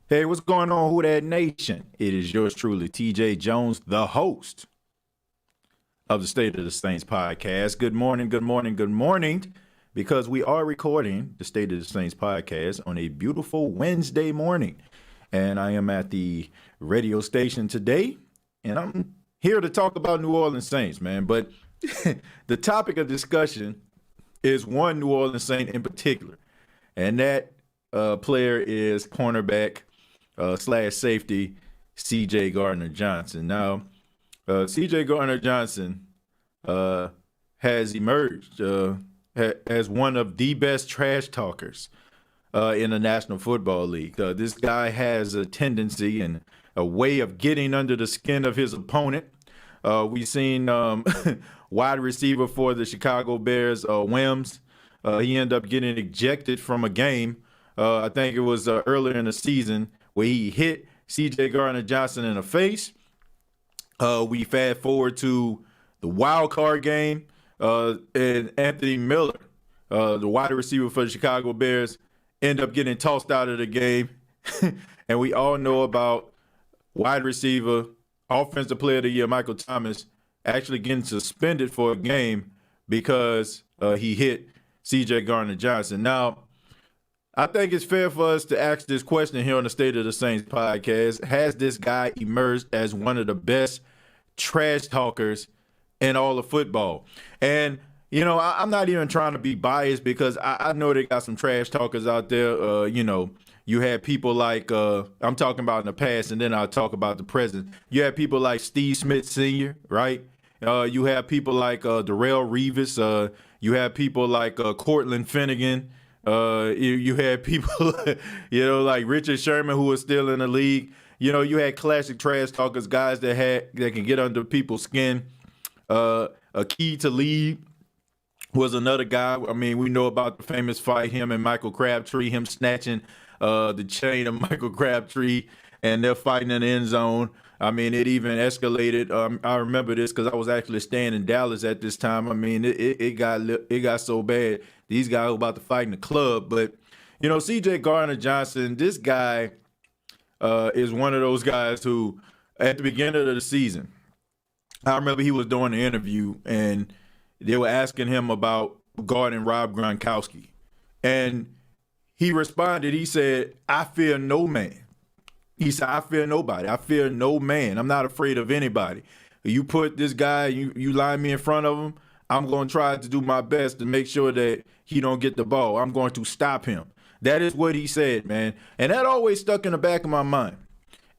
Hey, what's going on, Who That Nation? It is yours truly, TJ Jones, the host of the State of the Saints podcast. Good morning, good morning, good morning, because we are recording the State of the Saints podcast on a beautiful Wednesday morning. And I am at the radio station today, and I'm here to talk about New Orleans Saints, man. But the topic of discussion is one New Orleans Saint in particular, and that player is cornerback slash safety C.J. Gardner-Johnson. Now, C.J. Gardner-Johnson has emerged as one of the best trash talkers in the National Football League. This guy has a tendency and a way of getting under the skin of his opponent. We've seen wide receiver for the Chicago Bears, Wims. He ended up getting ejected from a game. I think it was earlier in the season where he hit C.J. Gardner-Johnson in the face. We fast forward to the wild card game, and Anthony Miller, the wide receiver for the Chicago Bears, end up getting tossed out of the game. And we all know about wide receiver, offensive player of the year, Michael Thomas, actually getting suspended for a game because he hit C.J. Gardner-Johnson. Now, I think it's fair for us to ask this question here on the State of the Saints podcast. Has this guy emerged as one of the best trash talkers in all of football? And, you know, I'm not even trying to be biased because I know they got some trash talkers out there. You had people like, I'm talking about in the past, and then I'll talk about the present. You had people like Steve Smith Sr., right? You have people like Darrell Revis. You have people like Cortland Finnegan. You had people, like Richard Sherman, who was still in the league. You had classic trash talkers, guys that can get under people's skin. A key to lead was another guy. I mean, we know about the famous fight, him and Michael Crabtree, him snatching the chain of Michael Crabtree, and they're fighting in the end zone. I mean, it even escalated. I remember this because I was actually staying in Dallas at this time. I mean, it got so bad. These guys were about to fight in the club. But, C.J. Gardner-Johnson, this guy is one of those guys who, at the beginning of the season, I remember he was doing an interview, and they were asking him about guarding Rob Gronkowski. And he responded, he said, "I fear no man." He said, "I fear nobody. I fear no man. I'm not afraid of anybody. You put this guy, you line me in front of him, I'm going to try to do my best to make sure that he don't get the ball. I'm going to stop him." That is what he said, man. And that always stuck in the back of my mind.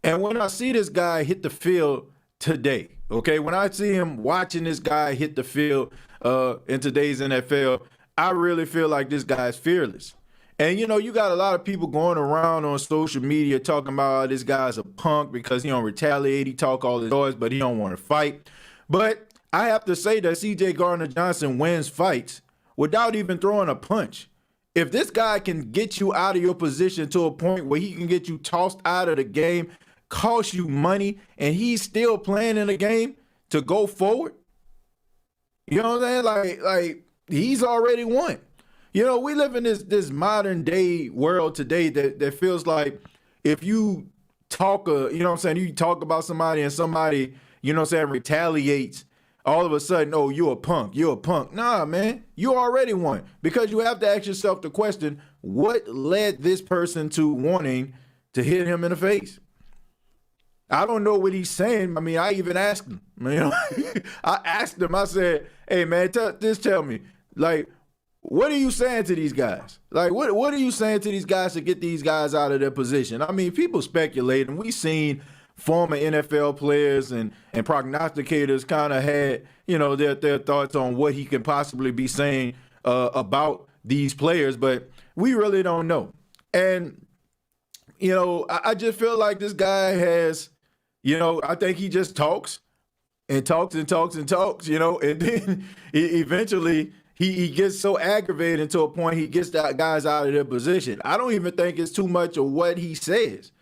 And when I see this guy hit the field today, okay, when I see him watching this guy hit the field in today's NFL, I really feel like this guy is fearless. And, you got a lot of people going around on social media talking about this guy's a punk because he don't retaliate. He talk all the noise, but he don't want to fight. But I have to say that C.J. Gardner-Johnson wins fights without even throwing a punch. If this guy can get you out of your position to a point where he can get you tossed out of the game, cost you money, and he's still playing in the game to go forward, you know what I'm saying? Like he's already won. We live in this modern day world today that feels like if you talk, you talk about somebody and somebody, retaliates, all of a sudden, oh, you're a punk. Nah, man, you already won, because you have to ask yourself the question, what led this person to wanting to hit him in the face? I don't know what he's saying. I mean, I even asked him, I asked him, I said, "Hey, man, just tell me, like, what are you saying to these guys? Like, what are you saying to these guys to get these guys out of their position?" I mean, people speculate, and we've seen former NFL players and prognosticators kind of had, their thoughts on what he could possibly be saying about these players, but we really don't know. And, I just feel like this guy has, I think he just talks and talks and talks and talks, and then eventually he gets so aggravated to a point he gets the guys out of their position. I don't even think it's too much of what he says.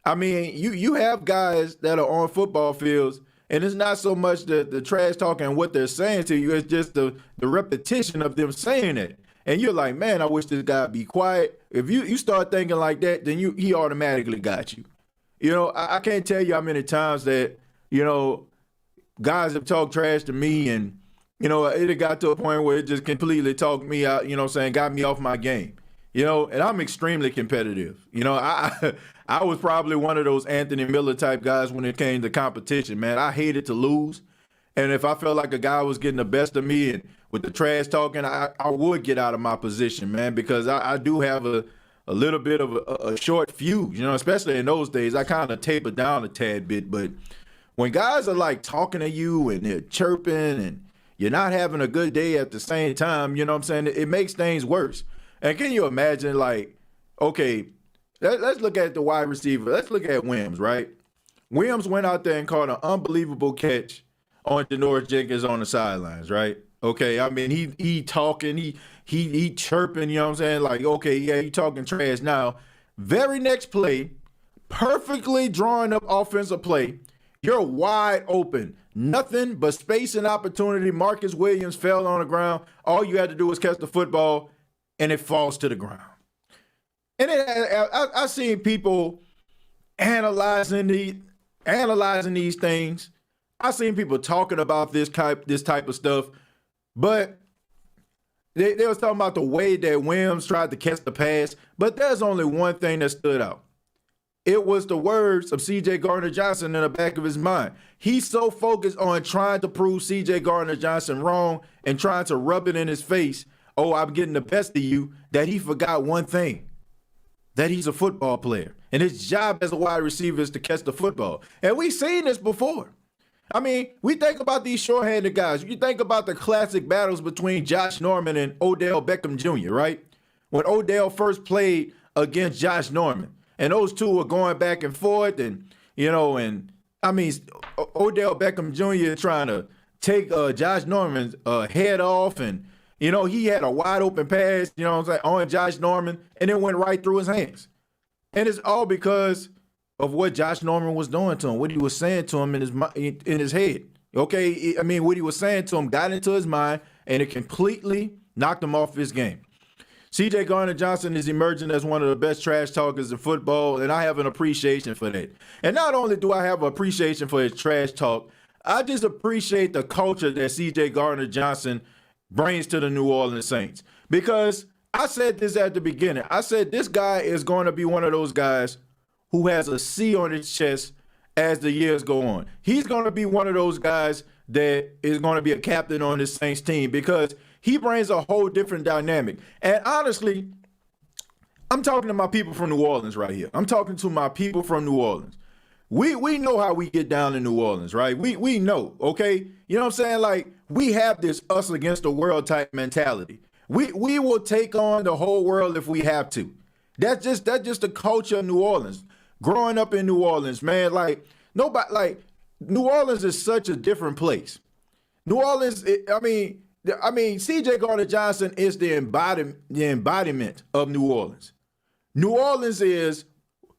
I mean, you have guys that are on football fields, and it's not so much the trash talking and what they're saying to you, it's just the repetition of them saying it. and you're like, man, I wish this guy would be quiet. If you start thinking like that, then he automatically got you. I can't tell you how many times that, guys have talked trash to me, and, it had got to a point where it just completely talked me out, got me off my game. And I'm extremely competitive. I was probably one of those Anthony Miller type guys when it came to competition, man. I hated to lose. And if I felt like a guy was getting the best of me and with the trash talking, I would get out of my position, man, because I do have a little bit of a short fuse, especially in those days. I kind of tapered down a tad bit. But when guys are like talking to you and they're chirping and you're not having a good day at the same time, it makes things worse. And can you imagine, like, okay, let's look at the wide receiver. Let's look at Williams, right? Williams went out there and caught an unbelievable catch on Janoris Jenkins on the sidelines, right? Okay, I mean, he talking, he chirping, like, okay, yeah, he talking trash now. Very next play, perfectly drawing up offensive play, you're wide open. Nothing but space and opportunity. Marcus Williams fell on the ground. All you had to do was catch the football, and it falls to the ground. And I've seen people analyzing these things. I've seen people talking about this type of stuff, but they was talking about the way that Williams tried to catch the pass. But there's only one thing that stood out. It was the words of C.J. Gardner-Johnson in the back of his mind. He's so focused on trying to prove C.J. Gardner-Johnson wrong and trying to rub it in his face, oh, I'm getting the best of you, that he forgot one thing, that he's a football player. And his job as a wide receiver is to catch the football. And we've seen this before. I mean, we think about these short-handed guys. You think about the classic battles between Josh Norman and Odell Beckham Jr., right? When Odell first played against Josh Norman, and those two were going back and forth, and, Odell Beckham Jr. trying to take Josh Norman's head off, and, he had a wide open pass, on Josh Norman, and it went right through his hands. And it's all because of what Josh Norman was doing to him, what he was saying to him in his head. Okay, I mean, what he was saying to him got into his mind, and it completely knocked him off his game. C.J. Gardner-Johnson is emerging as one of the best trash talkers in football, and I have an appreciation for that. And not only do I have an appreciation for his trash talk, I just appreciate the culture that C.J. Gardner-Johnson brings to the New Orleans Saints. Because I said this at the beginning. I said this guy is going to be one of those guys who has a C on his chest as the years go on. He's going to be one of those guys that is going to be a captain on this Saints team because he brings a whole different dynamic. And honestly, I'm talking to my people from New Orleans right here. I'm talking to my people from New Orleans. We know how we get down in New Orleans, right? We know, okay? You know what I'm saying? Like, we have this us against the world type mentality. We will take on the whole world if we have to. That's just the culture of New Orleans. Growing up in New Orleans, man, New Orleans is such a different place. New Orleans, C.J. Gardner-Johnson is the embodiment of New Orleans. New Orleans is,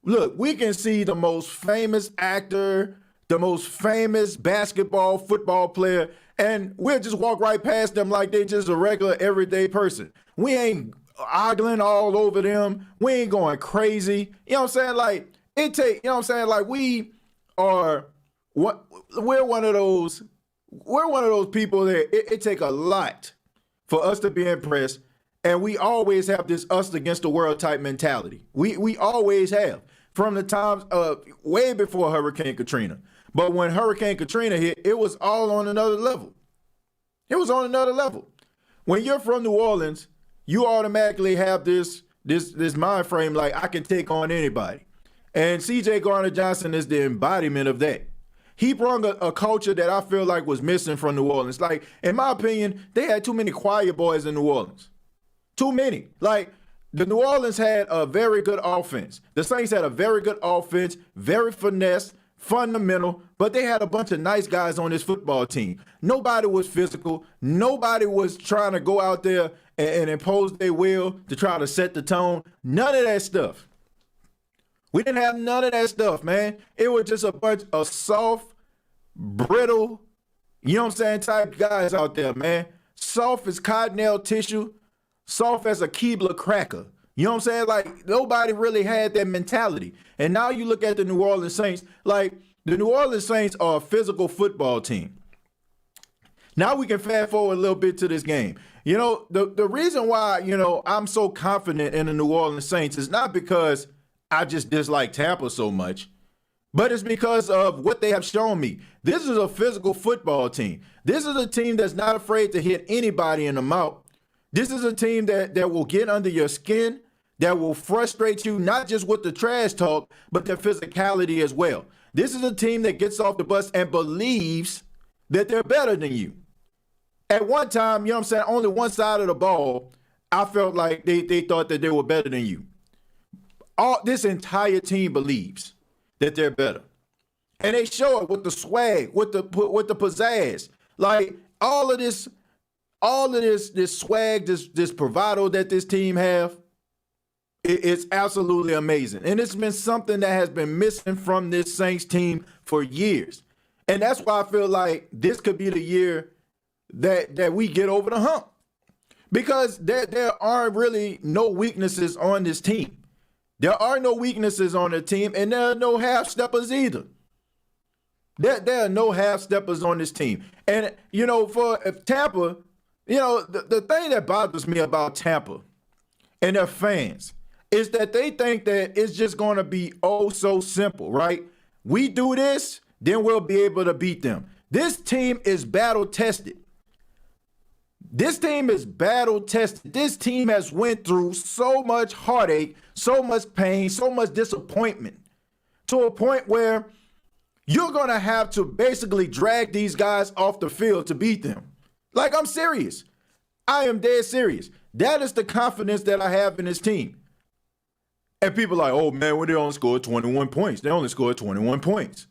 look, we can see the most famous actor, the most famous basketball, football player, and we'll just walk right past them like they just a regular, everyday person. We ain't ogling all over them. We ain't going crazy. You know what I'm saying? Like, we're one of those people that it take a lot for us to be impressed, and we always have this us against the world type mentality. We always have, from the times way before Hurricane Katrina. But when Hurricane Katrina hit, it was all on another level. It was on another level. When you're from New Orleans, you automatically have this mind frame like I can take on anybody. And C.J. Gardner-Johnson is the embodiment of that. He brought a culture that I feel like was missing from New Orleans. Like, in my opinion, they had too many quiet boys in New Orleans. Too many. Like, the New Orleans had a very good offense. The Saints had a very good offense, very finesse, fundamental, but they had a bunch of nice guys on this football team. Nobody was physical. Nobody was trying to go out there and impose their will to try to set the tone. None of that stuff. We didn't have none of that stuff, man. It was just a bunch of soft, brittle, you know what I'm saying, type guys out there, man. Soft as cottonelle tissue, soft as a Keebler cracker. You know what I'm saying? Like, nobody really had that mentality. And now you look at the New Orleans Saints, like, the New Orleans Saints are a physical football team. Now we can fast forward a little bit to this game. You know, the reason why, you know, I'm so confident in the New Orleans Saints is not because I just dislike Tampa so much, but it's because of what they have shown me. This is a physical football team. This is a team that's not afraid to hit anybody in the mouth. This is a team that will get under your skin, that will frustrate you, not just with the trash talk, but their physicality as well. This is a team that gets off the bus and believes that they're better than you. At one time, you know what I'm saying, only one side of the ball, I felt like they thought that they were better than you. This entire team believes that they're better. And they show it with the swag, with the pizzazz. Like, all of this swag, this bravado that this team have, it's absolutely amazing. And it's been something that has been missing from this Saints team for years. And that's why I feel like this could be the year that we get over the hump. Because there are really no weaknesses on this team. There are no weaknesses on the team, and there are no half-steppers either. There are no half-steppers on this team. And, you know, for Tampa, you know, the thing that bothers me about Tampa and their fans is that they think that it's just going to be oh so simple, right? We do this, then we'll be able to beat them. This team is battle-tested. This team is battle-tested. This team has went through so much heartache, so much pain, so much disappointment, to a point where you're going to have to basically drag these guys off the field to beat them. Like, I'm serious. I am dead serious. That is the confidence that I have in this team. And people are like, oh, man, when they only scored 21 points. They only scored 21 points.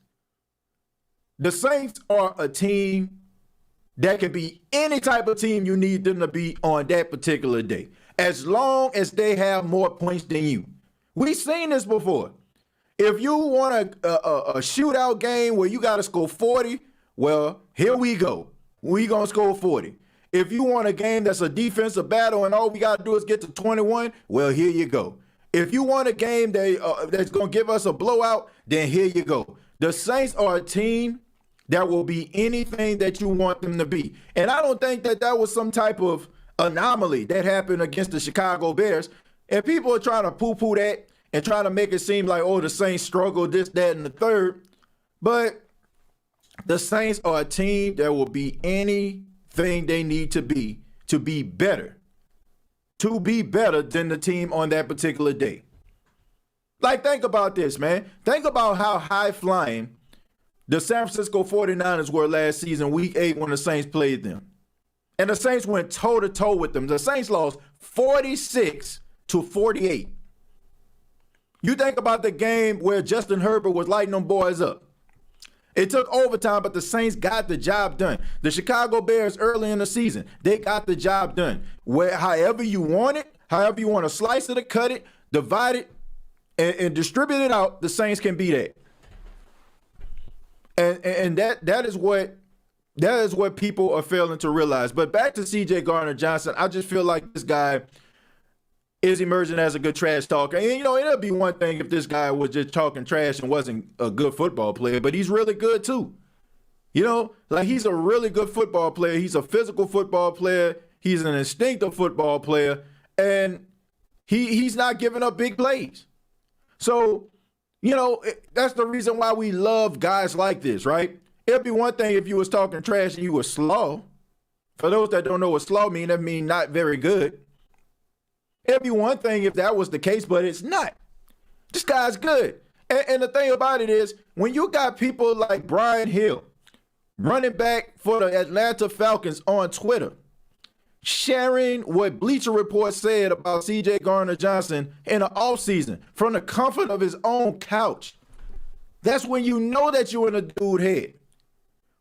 The Saints are a team that can be any type of team you need them to be on that particular day, as long as they have more points than you. We've seen this before. If you want a shootout game where you got to score 40, well, here we go. We going to score 40. If you want a game that's a defensive battle and all we got to do is get to 21, well, here you go. If you want a game that's going to give us a blowout, then here you go. The Saints are a team that will be anything that you want them to be. And I don't think that was some type of anomaly that happened against the Chicago Bears. And people are trying to poo-poo that and trying to make it seem like, oh, the Saints struggled this, that, and the third. But the Saints are a team that will be anything they need to be better. To be better than the team on that particular day. Like, think about this, man. Think about how high-flying the San Francisco 49ers were last season, week 8, when the Saints played them. And the Saints went toe-to-toe with them. The Saints lost 46-48. You think about the game where Justin Herbert was lighting them boys up. It took overtime, but the Saints got the job done. The Chicago Bears early in the season, they got the job done. However you want it, however you want to slice it or cut it, divide it, and distribute it out, the Saints can be that. And that is what people are failing to realize. But back to CJ Gardner-Johnson, I just feel like this guy is emerging as a good trash talker. And, you know, it'll be one thing if this guy was just talking trash and wasn't a good football player, but he's really good too. You know, like, he's a really good football player. He's a physical football player. He's an instinctive football player. And he's not giving up big plays. So, you know, that's the reason why we love guys like this, right? It'd be one thing if you was talking trash and you were slow. For those that don't know what slow mean, that mean not very good. It'd be one thing if that was the case, but it's not. This guy's good. And the thing about it is, when you got people like Brian Hill, running back for the Atlanta Falcons, on Twitter, sharing what Bleacher Report said about CJ Gardner-Johnson in the offseason from the comfort of his own couch, that's when you know that you're in a dude's head.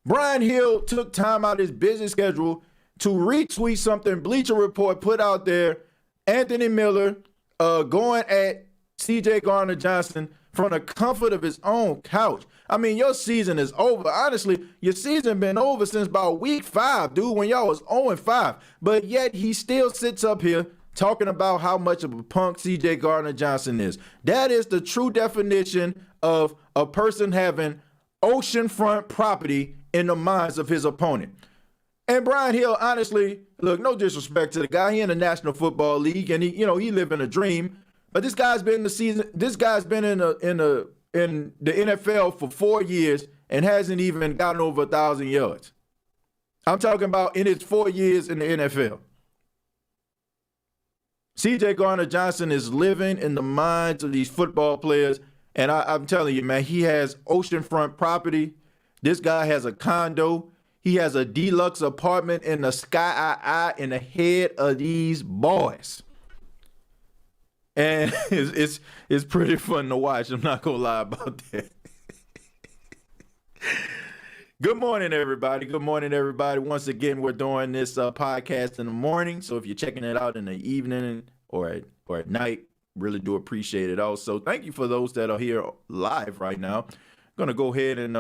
Brian Hill took time out of his busy schedule to retweet something Bleacher Report put out there, Anthony Miller going at CJ Gardner-Johnson from the comfort of his own couch. I mean, your season is over. Honestly, your season been over since about week 5, dude, when y'all was 0-5. But yet he still sits up here talking about how much of a punk CJ Gardner-Johnson is. That is the true definition of a person having oceanfront property in the minds of his opponent. And Brian Hill, honestly, look, no disrespect to the guy. He in the National Football League, and he living a dream. But this guy's been in the season. This guy's been in the NFL for 4 years and hasn't even gotten over 1,000 yards. I'm talking about in his 4 years in the NFL. CJ Gardner-Johnson is living in the minds of these football players. And I'm telling you, man, he has oceanfront property. This guy has a condo. He has a deluxe apartment in the sky in the head of these boys. And it's pretty fun to watch. I'm not going to lie about that. Good morning, everybody. Good morning, everybody. Once again, we're doing this podcast in the morning. So if you're checking it out in the evening or at night, really do appreciate it. Also, thank you for those that are here live right now. I'm going to go ahead and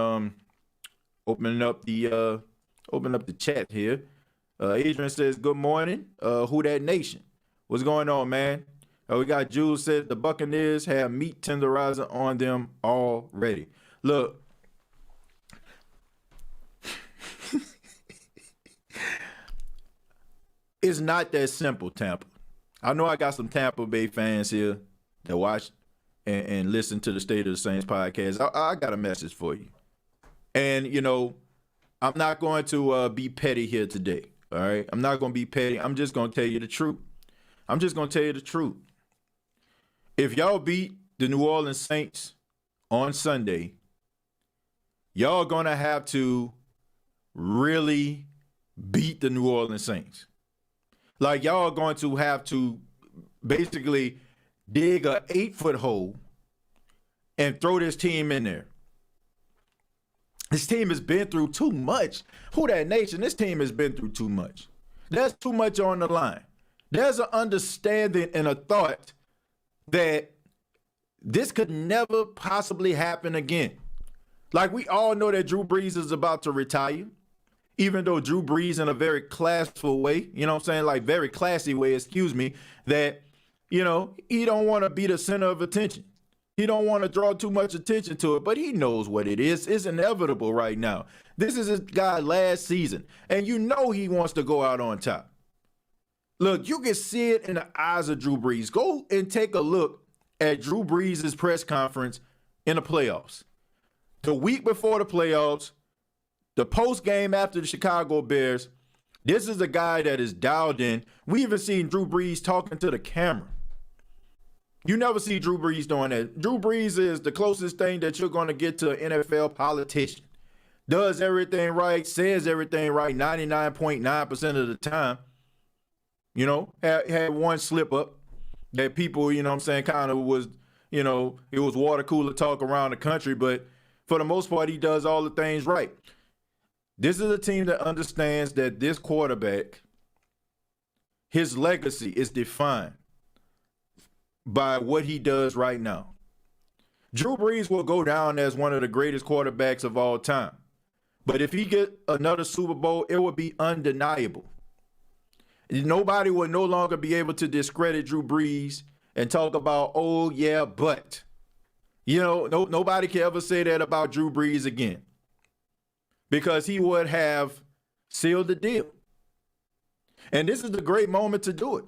open up the chat here. Adrian says, good morning. Who that nation? What's going on, man? We got Jules said the Buccaneers have meat tenderizer on them already. Look. It's not that simple, Tampa. I know I got some Tampa Bay fans here that watch and listen to the State of the Saints podcast. I got a message for you. And, I'm not going to be petty here today, all right? I'm not going to be petty. I'm just going to tell you the truth. If y'all beat the New Orleans Saints on Sunday, y'all going to have to really beat the New Orleans Saints. Like, y'all are going to have to basically dig a 8-foot hole and throw this team in there. This team has been through too much. Who that nation? This team has been through too much. There's too much on the line. There's an understanding and a thought that this could never possibly happen again. Like, we all know that Drew Brees is about to retire. Even though Drew Brees in a very classful way, like very classy way, that, he don't want to be the center of attention. He don't want to draw too much attention to it, but he knows what it is. It's inevitable right now. This is his guy last season, and he wants to go out on top. Look, you can see it in the eyes of Drew Brees. Go and take a look at Drew Brees' press conference in the playoffs. The week before the playoffs, the post game after the Chicago Bears, this is a guy that is dialed in. We even seen Drew Brees talking to the camera. You never see Drew Brees doing that. Drew Brees is the closest thing that you're going to get to an NFL politician. Does everything right, says everything right 99.9% of the time. Had one slip up that people, kind of was, it was water cooler talk around the country. But for the most part, he does all the things right. This is a team that understands that this quarterback, his legacy is defined by what he does right now. Drew Brees will go down as one of the greatest quarterbacks of all time. But if he get another Super Bowl, it will be undeniable. Nobody will no longer be able to discredit Drew Brees and talk about, oh, yeah, but. Nobody can ever say that about Drew Brees again. Because he would have sealed the deal. And this is the great moment to do it.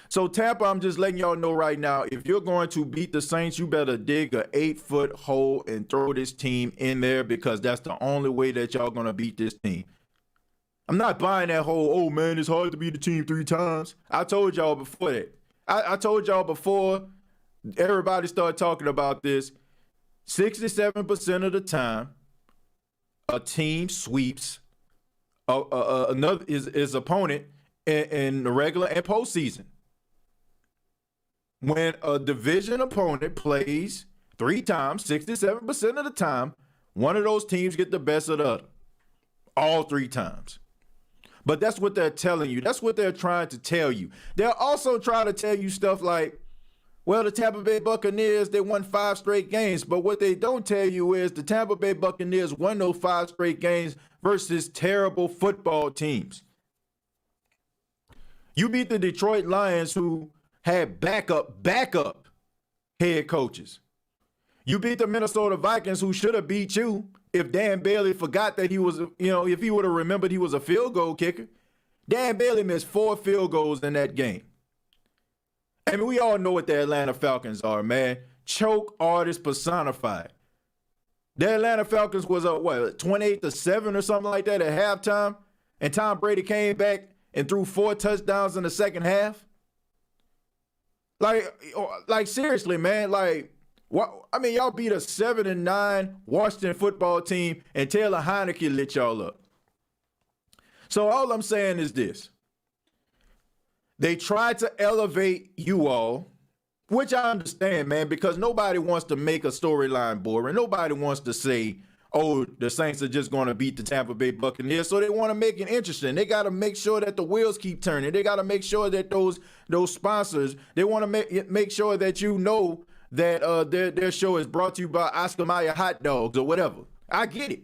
So Tampa, I'm just letting y'all know right now, if you're going to beat the Saints, you better dig a 8-foot hole and throw this team in there, because that's the only way that y'all going to beat this team. I'm not buying that whole, oh man, it's hard to beat the team 3 times. I told y'all before that. I told y'all before everybody started talking about this, 67% of the time, a team sweeps another his opponent in the regular and postseason. When a division opponent plays 3 times, 67% of the time, one of those teams get the best of the other. All 3 times. But that's what they're telling you. That's what they're trying to tell you. They're also trying to tell you stuff like, well, the Tampa Bay Buccaneers, they won 5 straight games. But what they don't tell you is the Tampa Bay Buccaneers won those 5 straight games versus terrible football teams. You beat the Detroit Lions, who had backup head coaches. You beat the Minnesota Vikings, who should have beat you if Dan Bailey forgot that he was, if he would have remembered he was a field goal kicker. Dan Bailey missed 4 field goals in that game. I mean, we all know what the Atlanta Falcons are, man. Choke artists personified. The Atlanta Falcons was up, 28-7 or something like that at halftime? And Tom Brady came back and threw 4 touchdowns in the second half? Like seriously, man, y'all beat a 7-9 Washington football team, and Taylor Heineke lit y'all up. So all I'm saying is this. They tried to elevate you all, which I understand, man, because nobody wants to make a storyline boring. Nobody wants to say, oh, the Saints are just going to beat the Tampa Bay Buccaneers. So they want to make it interesting. They got to make sure that the wheels keep turning. They got to make sure that those sponsors, they want to make sure that you know that their show is brought to you by Oscar Mayer hot dogs or whatever. I get it.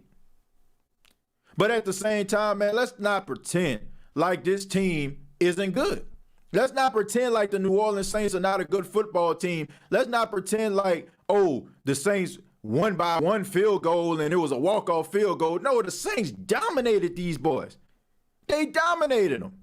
But at the same time, man, let's not pretend like this team isn't good. Let's not pretend like the New Orleans Saints are not a good football team. Let's not pretend like, oh, the Saints won by 1 field goal and it was a walk-off field goal. No, the Saints dominated these boys. They dominated them.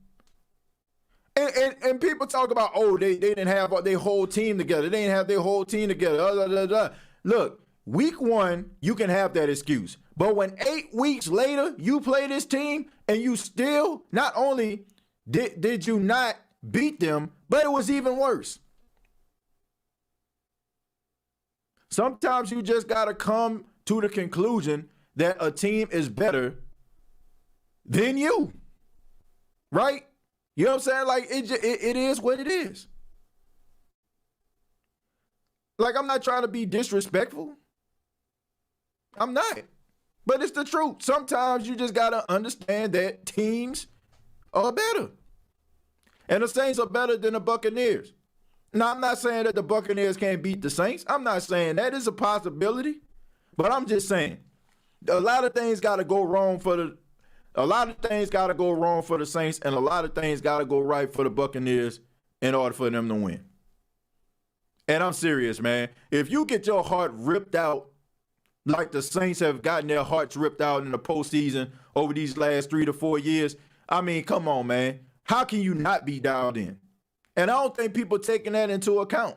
And people talk about, oh, they didn't have their whole team together. They didn't have their whole team together. Look, week 1, you can have that excuse. But when 8 weeks later, you play this team and you still, not only did you not beat them, but it was even worse. Sometimes you just got to come to the conclusion that a team is better than you. Right? You know what I'm saying? Like, it is what it is. Like, I'm not trying to be disrespectful. I'm not. But it's the truth. Sometimes you just got to understand that teams are better. And the Saints are better than the Buccaneers. Now, I'm not saying that the Buccaneers can't beat the Saints. I'm not saying that is a possibility. But I'm just saying a lot of things got to go wrong for the Saints, and a lot of things got to go right for the Buccaneers in order for them to win. And I'm serious, man. If you get your heart ripped out like the Saints have gotten their hearts ripped out in the postseason over these last 3 to 4 years, I mean, come on, man. How can you not be dialed in? And I don't think people taking that into account.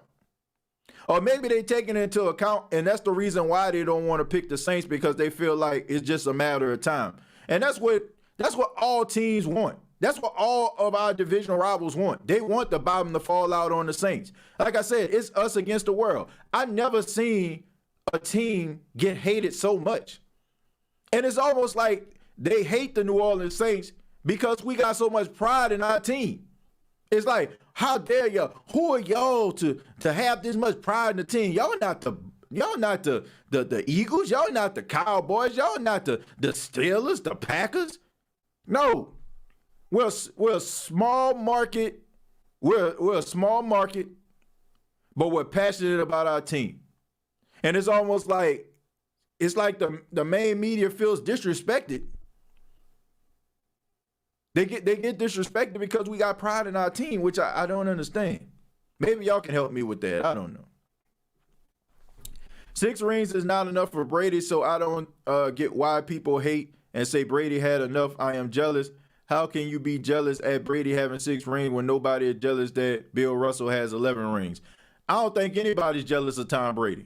Or maybe they taking it into account, and that's the reason why they don't want to pick the Saints, because they feel like it's just a matter of time. And that's what all teams want. That's what all of our divisional rivals want. They want the bottom to fall out on the Saints. Like I said, it's us against the world. I've never seen a team get hated so much. And it's almost like they hate the New Orleans Saints because we got so much pride in our team. It's like, how dare y'all? Who are y'all to have this much pride in the team? Y'all not the Eagles. Y'all not the Cowboys. Y'all not the Steelers, the Packers. No, we're a small market. We're a small market, but we're passionate about our team. And it's almost like the main media feels disrespected. They get disrespected because we got pride in our team, which I don't understand. Maybe y'all can help me with that. I don't know. 6 rings is not enough for Brady, so I don't get why people hate and say Brady had enough. I am jealous. How can you be jealous at Brady having 6 rings when nobody is jealous that Bill Russell has 11 rings? I don't think anybody's jealous of Tom Brady.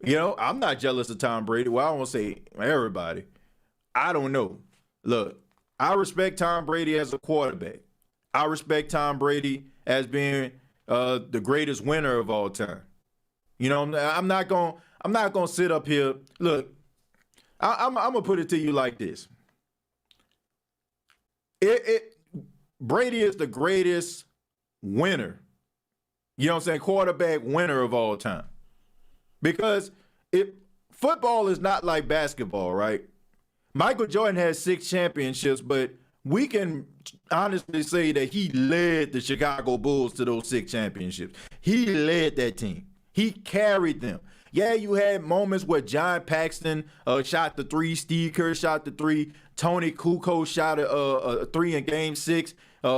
You know, I'm not jealous of Tom Brady. Well, I won't say everybody. I don't know. Look, I respect Tom Brady as a quarterback. I respect Tom Brady as being the greatest winner of all time. You know, I'm not gonna sit up here. Look, I'm gonna put it to you like this. Brady is the greatest winner. You know what I'm saying? Quarterback winner of all time. Because football is not like basketball, right? Michael Jordan has 6 championships, but we can honestly say that he led the Chicago Bulls to those 6 championships. He led that team. He carried them. Yeah, you had moments where John Paxson shot the 3, Steve Kerr shot the 3, Tony Kukoc shot a 3 in Game 6.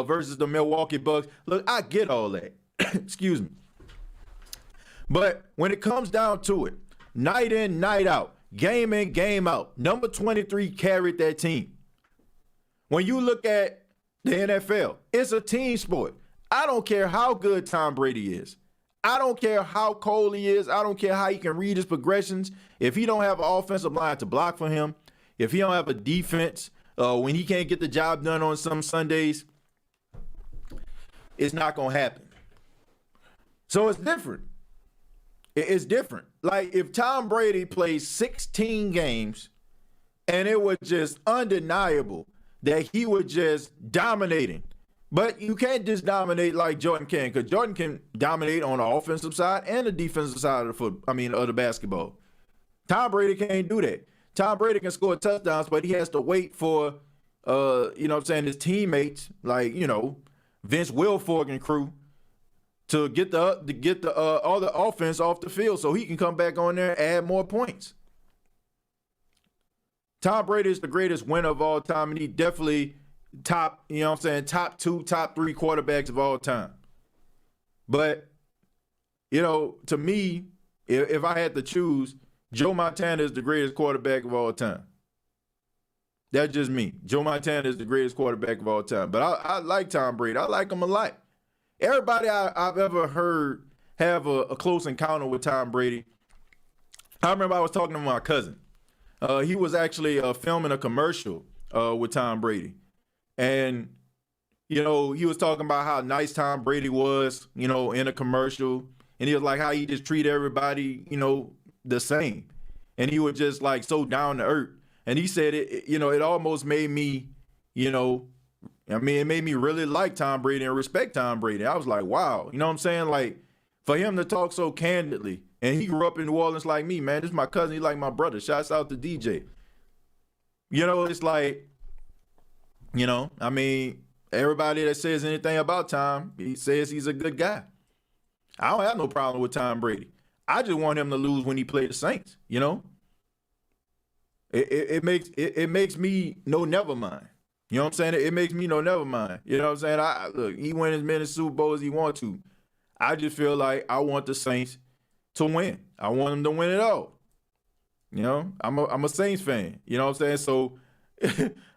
versus the Milwaukee Bucks. Look, I get all that. Excuse me. But when it comes down to it, night in, night out, game in, game out, number 23 carried that team. When you look at the NFL, it's a team sport. I don't care how good Tom Brady is. I don't care how cold he is. I don't care how he can read his progressions. If he don't have an offensive line to block for him, if he don't have a defense, when he can't get the job done on some Sundays, it's not going to happen. So it's different. It's different. Like if Tom Brady plays 16 games and it was just undeniable that he was just dominating. But you can't just dominate like Jordan can, because Jordan can dominate on the offensive side and the defensive side of the basketball. Tom Brady can't do that. Tom Brady can score touchdowns, but he has to wait for his teammates, like, Vince Wilfork and crew, to get all the offense off the field so he can come back on there and add more points. Tom Brady is the greatest winner of all time, and he definitely top 2, top 3 quarterbacks of all time. But, to me, if I had to choose, Joe Montana is the greatest quarterback of all time. That's just me. Joe Montana is the greatest quarterback of all time. But I like Tom Brady. I like him a lot. Everybody I've ever heard have a close encounter with Tom Brady. I remember I was talking to my cousin. He was actually filming a commercial with Tom Brady. And, he was talking about how nice Tom Brady was, in a commercial. And he was like how he just treated everybody, the same. And he was just like so down to earth. And he said it almost made me, it made me really like Tom Brady and respect Tom Brady. I was like, wow. You know what I'm saying? Like, for him to talk so candidly, and he grew up in New Orleans like me, man. This is my cousin. He like my brother. Shouts out to DJ. It's like, everybody that says anything about Tom, he says he's a good guy. I don't have no problem with Tom Brady. I just want him to lose when he played the Saints, It makes me no never mind. You know what I'm saying? It makes me no never mind. You know what I'm saying? Look, he win as many Super Bowls as he want to. I just feel like I want the Saints to win. I want them to win it all. I'm a Saints fan. You know what I'm saying? So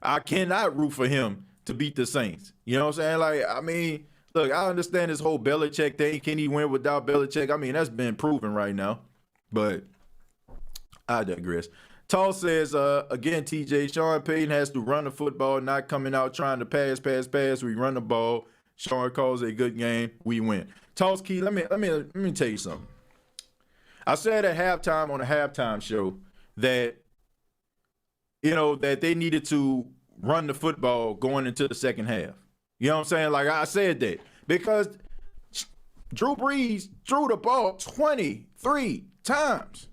I cannot root for him to beat the Saints. You know what I'm saying? Look, I understand this whole Belichick thing. Can he win without Belichick? That's been proven right now. But I digress. Tall says, again, TJ, Sean Payton has to run the football, not coming out trying to pass. We run the ball. Sean calls a good game. We win. Tall's key. Let me tell you something. I said at halftime on the halftime show that, that they needed to run the football going into the second half. You know what I'm saying? Like I said that because Drew Brees threw the ball 23 times.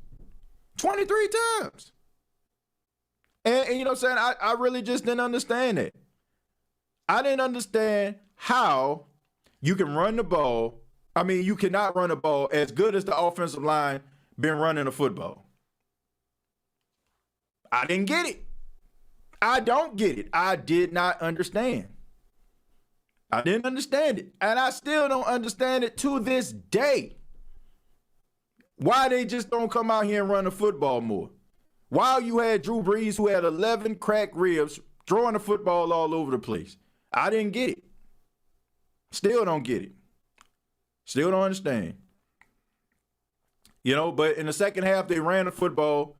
23 times. And you know what I'm saying? I really just didn't understand it. I didn't understand how you can run the ball. You cannot run the ball as good as the offensive line been running the football. I didn't get it. I don't get it. I did not understand. I didn't understand it. And I still don't understand it to this day. Why they just don't come out here and run the football more. While you had Drew Brees, who had 11 cracked ribs, throwing the football all over the place. I didn't get it. Still don't get it. Still don't understand. But in the second half, they ran the football,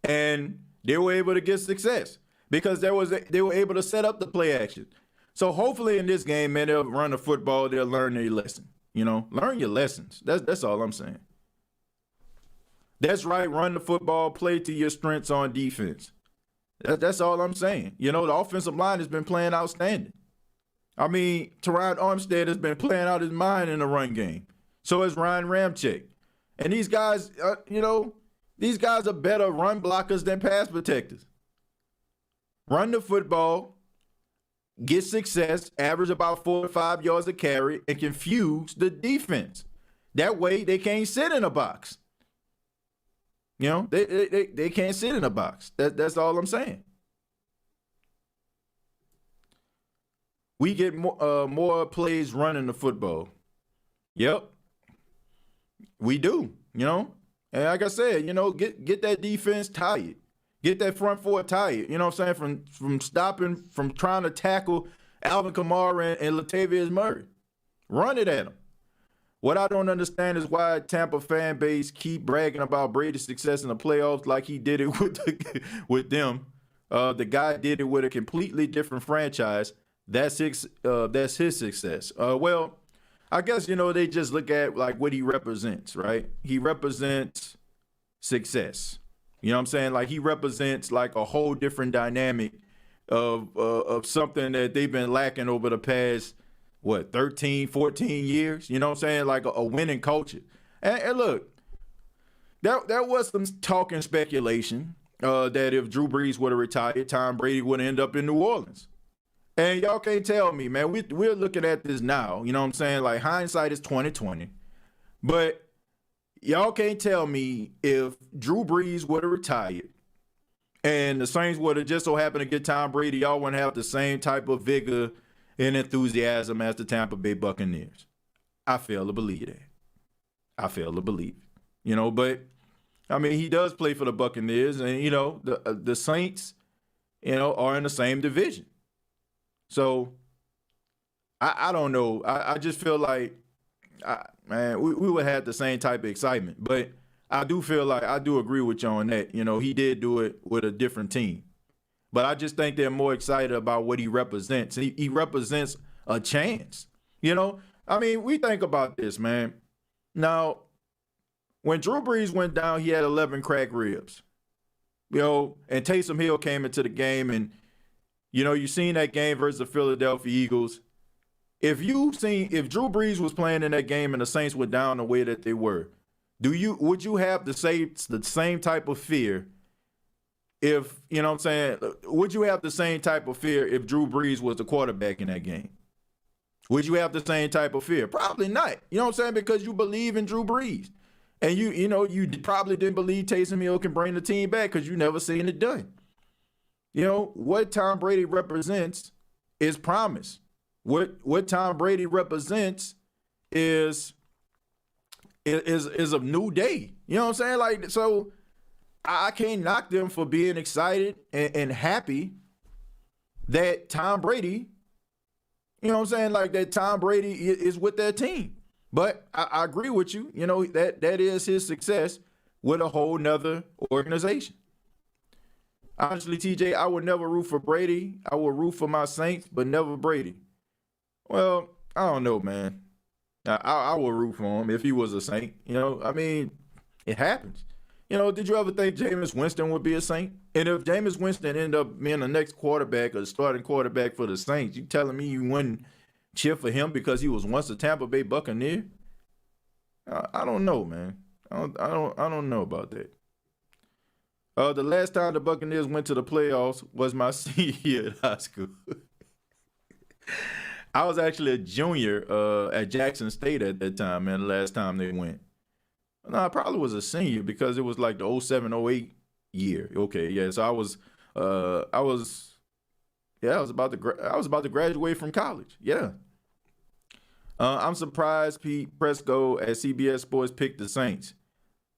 and they were able to get success because they were able to set up the play action. So hopefully in this game, man, they'll run the football. They'll learn their lesson. Learn your lessons. That's all I'm saying. That's right. Run the football. Play to your strengths on defense. That's all I'm saying. The offensive line has been playing outstanding. Teron Armstead has been playing out his mind in the run game. So has Ryan Ramczyk. And these guys, these guys are better run blockers than pass protectors. Run the football, get success, average about 4 to 5 yards a carry, and confuse the defense. That way they can't sit in a box. They can't sit in a box. That's all I'm saying. we get more plays running the football. Yep, we do. And like I said, get that defense tired, get that front four tired. You know what I'm saying? From stopping, from trying to tackle Alvin Kamara and Latavius Murray, run it at them. What I don't understand is why Tampa fan base keep bragging about Brady's success in the playoffs like he did it with them. The guy did it with a completely different franchise. That's his success. Well, I guess, they just look at like what he represents, right? He represents success. You know what I'm saying? Like he represents like a whole different dynamic of something that they've been lacking over the past 13, 14 years, you know what I'm saying? Like a winning culture. And look, there was some talk and speculation that if Drew Brees would have retired, Tom Brady would end up in New Orleans. And y'all can't tell me, man, we're looking at this now, you know what I'm saying? Like hindsight is 20/20. But y'all can't tell me if Drew Brees would have retired and the Saints would have just so happened to get Tom Brady, y'all wouldn't have the same type of vigor and enthusiasm as the Tampa Bay Buccaneers. I fail to believe that. I fail to believe it. But I mean, he does play for the Buccaneers, and the Saints, are in the same division. So I don't know. I just feel like, we would have the same type of excitement. But I do feel like I do agree with you on that. He did do it with a different team. But I just think they're more excited about what he represents. He represents a chance. I mean, we think about this, man. Now, when Drew Brees went down, he had 11 cracked ribs. And Taysom Hill came into the game, and you seen that game versus the Philadelphia Eagles. If Drew Brees was playing in that game and the Saints were down the way that they were, would you have the same type of fear? If, would you have the same type of fear if Drew Brees was the quarterback in that game? Would you have the same type of fear? Probably not. You know what I'm saying? Because you believe in Drew Brees. And you probably didn't believe Taysom Hill can bring the team back because you never seen it done. What Tom Brady represents is promise. What Tom Brady represents is a new day. You know what I'm saying? Like, so I can't knock them for being excited and happy that Tom Brady, you know what I'm saying? Like that Tom Brady is with their team. But I agree with you, that is his success with a whole nother organization. Honestly, TJ, I would never root for Brady. I would root for my Saints, but never Brady. Well, I don't know, man. I would root for him if he was a Saint. I mean, it happens. Did you ever think Jameis Winston would be a Saint? And if Jameis Winston ended up being the next quarterback or starting quarterback for the Saints, you telling me you wouldn't cheer for him because he was once a Tampa Bay Buccaneer? I don't know, man. I don't know about that. The last time the Buccaneers went to the playoffs was my senior year at high school. I was actually a junior at Jackson State at that time, man, the last time they went. No, I probably was a senior because it was like the 07-08 year. Okay, yeah. So I was about to graduate from college. Yeah. I'm surprised Pete Presco at CBS Sports picked the Saints.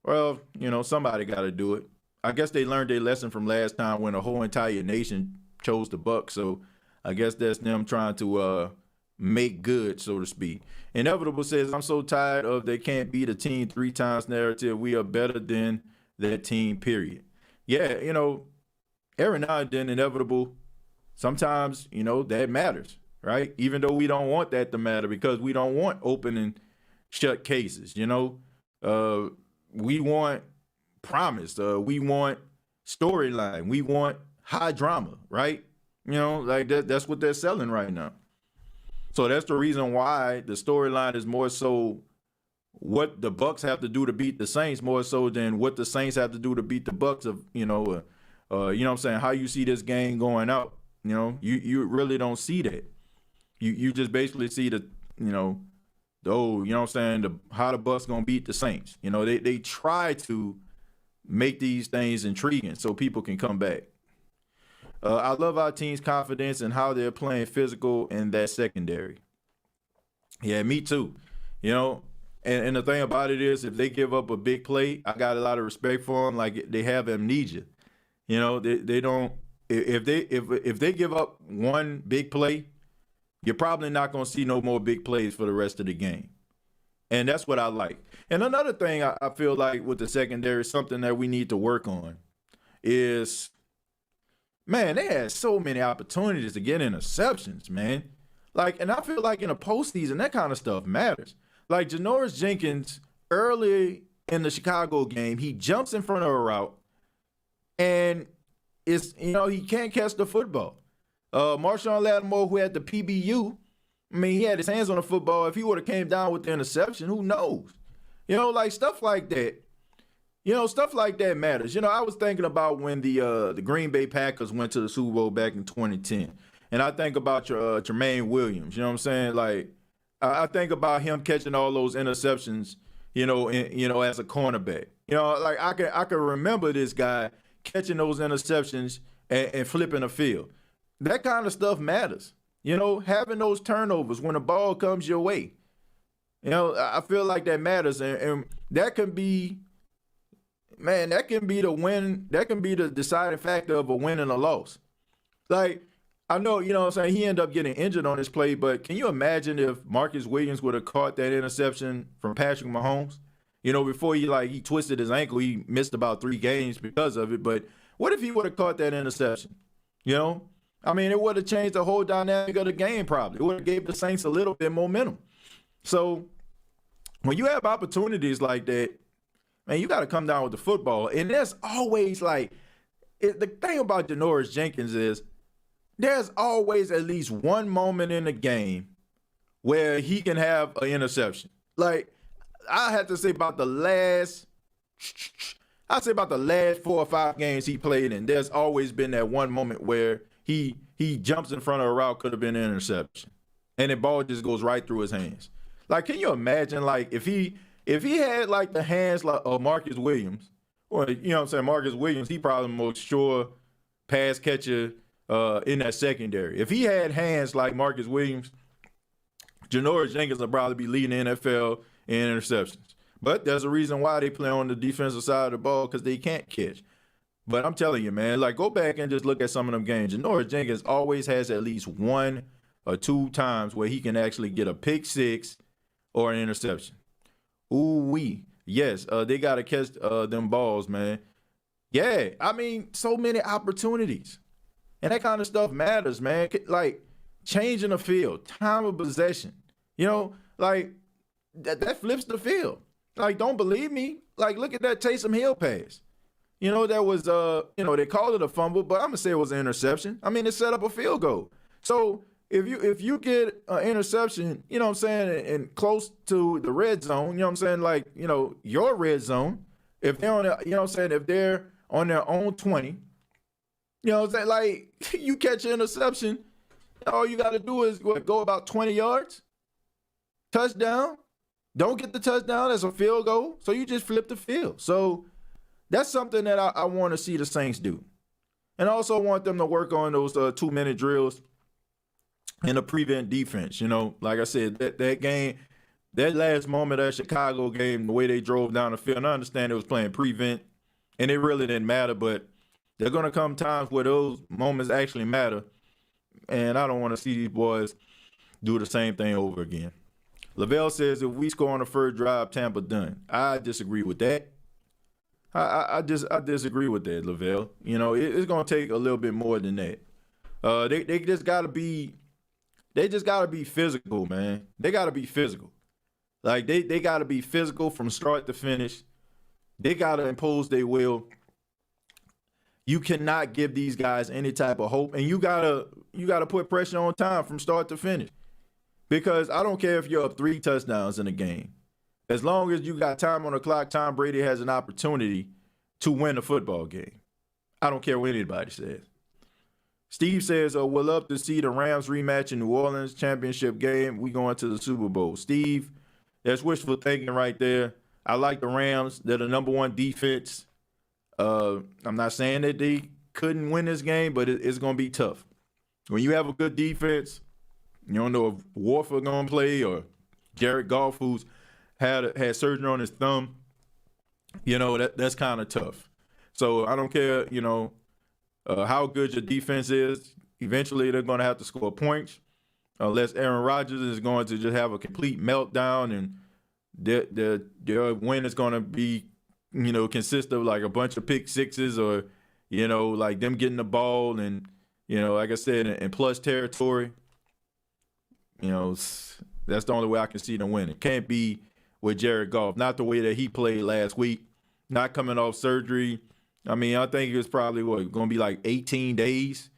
Well, somebody got to do it. I guess they learned their lesson from last time when the whole entire nation chose the Bucs. So I guess that's them trying to make good, so to speak. Inevitable says, I'm so tired of they can't beat a team 3 times narrative. We are better than that team, period. Yeah, every now and then, Inevitable, sometimes, that matters, right? Even though we don't want that to matter because we don't want open and shut cases, we want promise. We want storyline. We want high drama, right? Like that's what they're selling right now. So that's the reason why the storyline is more so what the Bucs have to do to beat the Saints more so than what the Saints have to do to beat the Bucs. What I'm saying? How you see this game going out? You really don't see that. You just basically see how the Bucs gonna beat the Saints. They try to make these things intriguing so people can come back. I love our team's confidence and how they're playing physical in that secondary. Yeah, me too. You know, and the thing about it is, if they give up a big play, I got a lot of respect for them. Like they have amnesia. You know, they don't. If they give up one big play, you're probably not going to see no more big plays for the rest of the game. And that's what I like. And another thing I feel like with the secondary, something that we need to work on is, man, they had so many opportunities to get interceptions, man. Like, and I feel like in the postseason, that kind of stuff matters. Like Janoris Jenkins, early in the Chicago game, he jumps in front of a route, and he can't catch the football. Marshawn Lattimore, who had the PBU, I mean, he had his hands on the football. If he would have came down with the interception, who knows? Like stuff like that. Stuff like that matters. I was thinking about when the Green Bay Packers went to the Super Bowl back in 2010. And I think about Jermaine Williams. You know what I'm saying? Like, I think about him catching all those interceptions, as a cornerback. Like I can remember this guy catching those interceptions and flipping the field. That kind of stuff matters. Having those turnovers when the ball comes your way. I feel like that matters. And that can be, man, that can be the win. That can be the deciding factor of a win and a loss. Like, I know, what I'm saying, he ended up getting injured on this play, but can you imagine if Marcus Williams would have caught that interception from Patrick Mahomes? Before he twisted his ankle, he missed about 3 games because of it. But what if he would have caught that interception? I mean, it would have changed the whole dynamic of the game probably. It would have gave the Saints a little bit momentum. So when you have opportunities like that, man, you got to come down with the football. And there's always the thing about Janoris Jenkins is there's always at least one moment in the game where he can have an interception. Like, I have to say about the last 4 or 5 games he played in, there's always been that one moment where he jumps in front of a route, could have been an interception, and the ball just goes right through his hands. Like, can you imagine, if he had the hands of Marcus Williams, or Marcus Williams, he probably the most sure pass catcher in that secondary. If he had hands like Marcus Williams, Janoris Jenkins would probably be leading the NFL in interceptions. But there's a reason why they play on the defensive side of the ball, because they can't catch. But I'm telling you, man, go back and just look at some of them games. Janoris Jenkins always has at least 1 or 2 times where he can actually get a pick 6 or an interception. Ooh-wee. Yes, they got to catch them balls, man. Yeah, I mean, so many opportunities. And that kind of stuff matters, man. Like, changing the field, time of possession. That flips the field. Like, don't believe me? Like, look at that Taysom Hill pass. There was, they called it a fumble, but I'm going to say it was an interception. I mean, it set up a field goal. So if you get an interception, and close to the red zone, your red zone, if they're on, if they're on their own 20, you catch an interception, all you got to do is go about 20 yards, touchdown. Don't get the touchdown as a field goal, so you just flip the field. So that's something that I want to see the Saints do. And I also want them to work on those 2-minute drills and the prevent defense. Like I said, that game, that last moment of that Chicago game, the way they drove down the field, and I understand it was playing prevent, and it really didn't matter, but there are going to come times where those moments actually matter, and I don't want to see these boys do the same thing over again. Lavelle says, if we score on the first drive, Tampa done. I disagree with that. I disagree with that, Lavelle. It's going to take a little bit more than that. They just got to be physical, man. They got to be physical. Like, they got to be physical from start to finish. They got to impose their will. You cannot give these guys any type of hope, and you gotta put pressure on time from start to finish. Because I don't care if you're up 3 touchdowns in a game. As long as you got time on the clock, Tom Brady has an opportunity to win a football game. I don't care what anybody says. Steve says, we'll love to see the Rams rematch in New Orleans championship game. We going to the Super Bowl. Steve, that's wishful thinking right there. I like the Rams. They're the number 1 defense. I'm not saying that they couldn't win this game, but it's going to be tough. When you have a good defense, you don't know if Warford going to play or Jared Goff, who's had surgery on his thumb. That's kind of tough. So I don't care, how good your defense is. Eventually, they're going to have to score points, unless Aaron Rodgers is going to just have a complete meltdown and their win is going to be, consist of like a bunch of pick sixes or, like them getting the ball and, like I said, in plus territory. That's the only way I can see them winning. Can't be with Jared Goff. Not the way that he played last week. Not coming off surgery. I think it was probably going to be like 18 days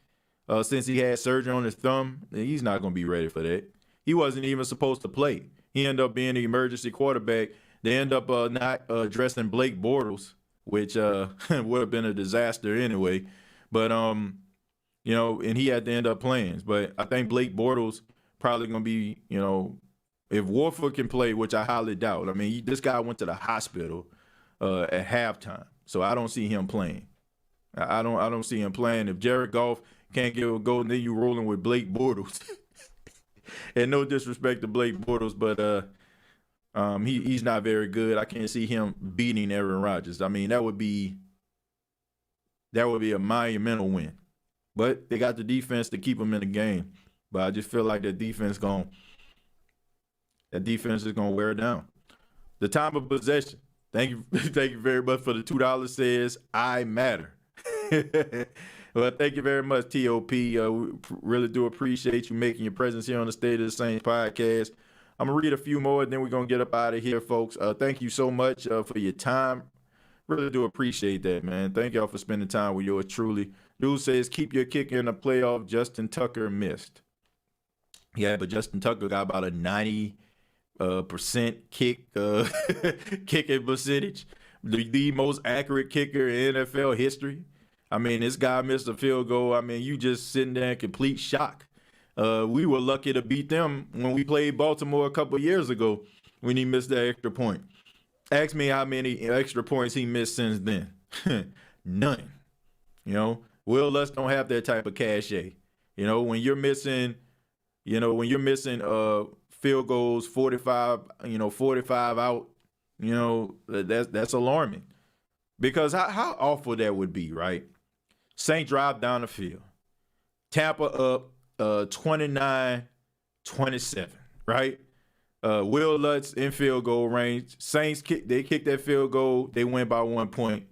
since he had surgery on his thumb. He's not going to be ready for that. He wasn't even supposed to play. He ended up being the emergency quarterback. They end up not dressing Blake Bortles, which would have been a disaster anyway. But, and he had to end up playing. But I think Blake Bortles probably going to be, if Warford can play, which I highly doubt. This guy went to the hospital at halftime, so I don't see him playing. I don't see him playing. If Jared Goff can't get a goal, then you rolling with Blake Bortles. And no disrespect to Blake Bortles, but he's not very good. I can't see him beating Aaron Rodgers. That would be a monumental win. But they got the defense to keep them in the game. But I just feel like that defense is going to wear down. The time of possession. Thank you very much for the $2. Says I matter. Well, thank you very much, TOP. We really do appreciate you making your presence here on the State of the Saints podcast. I'm going to read a few more, and then we're going to get up out of here, folks. Thank you so much for your time. Really do appreciate that, man. Thank y'all for spending time with yours truly. Dude says, keep your kicker in the playoff. Justin Tucker missed. Yeah, but Justin Tucker got about a 90% kicking percentage. The most accurate kicker in NFL history. This guy missed a field goal. You just sitting there in complete shock. We were lucky to beat them when we played Baltimore a couple years ago when he missed that extra point. Ask me how many extra points he missed since then. None. Will Lutz don't have that type of cachet. When you're missing field goals 45 out, that's alarming. Because how awful that would be, right? Saints drive down the field. Tampa up 29-27, right? Will Lutz in field goal range. Saints kick that field goal. They win by 1 point.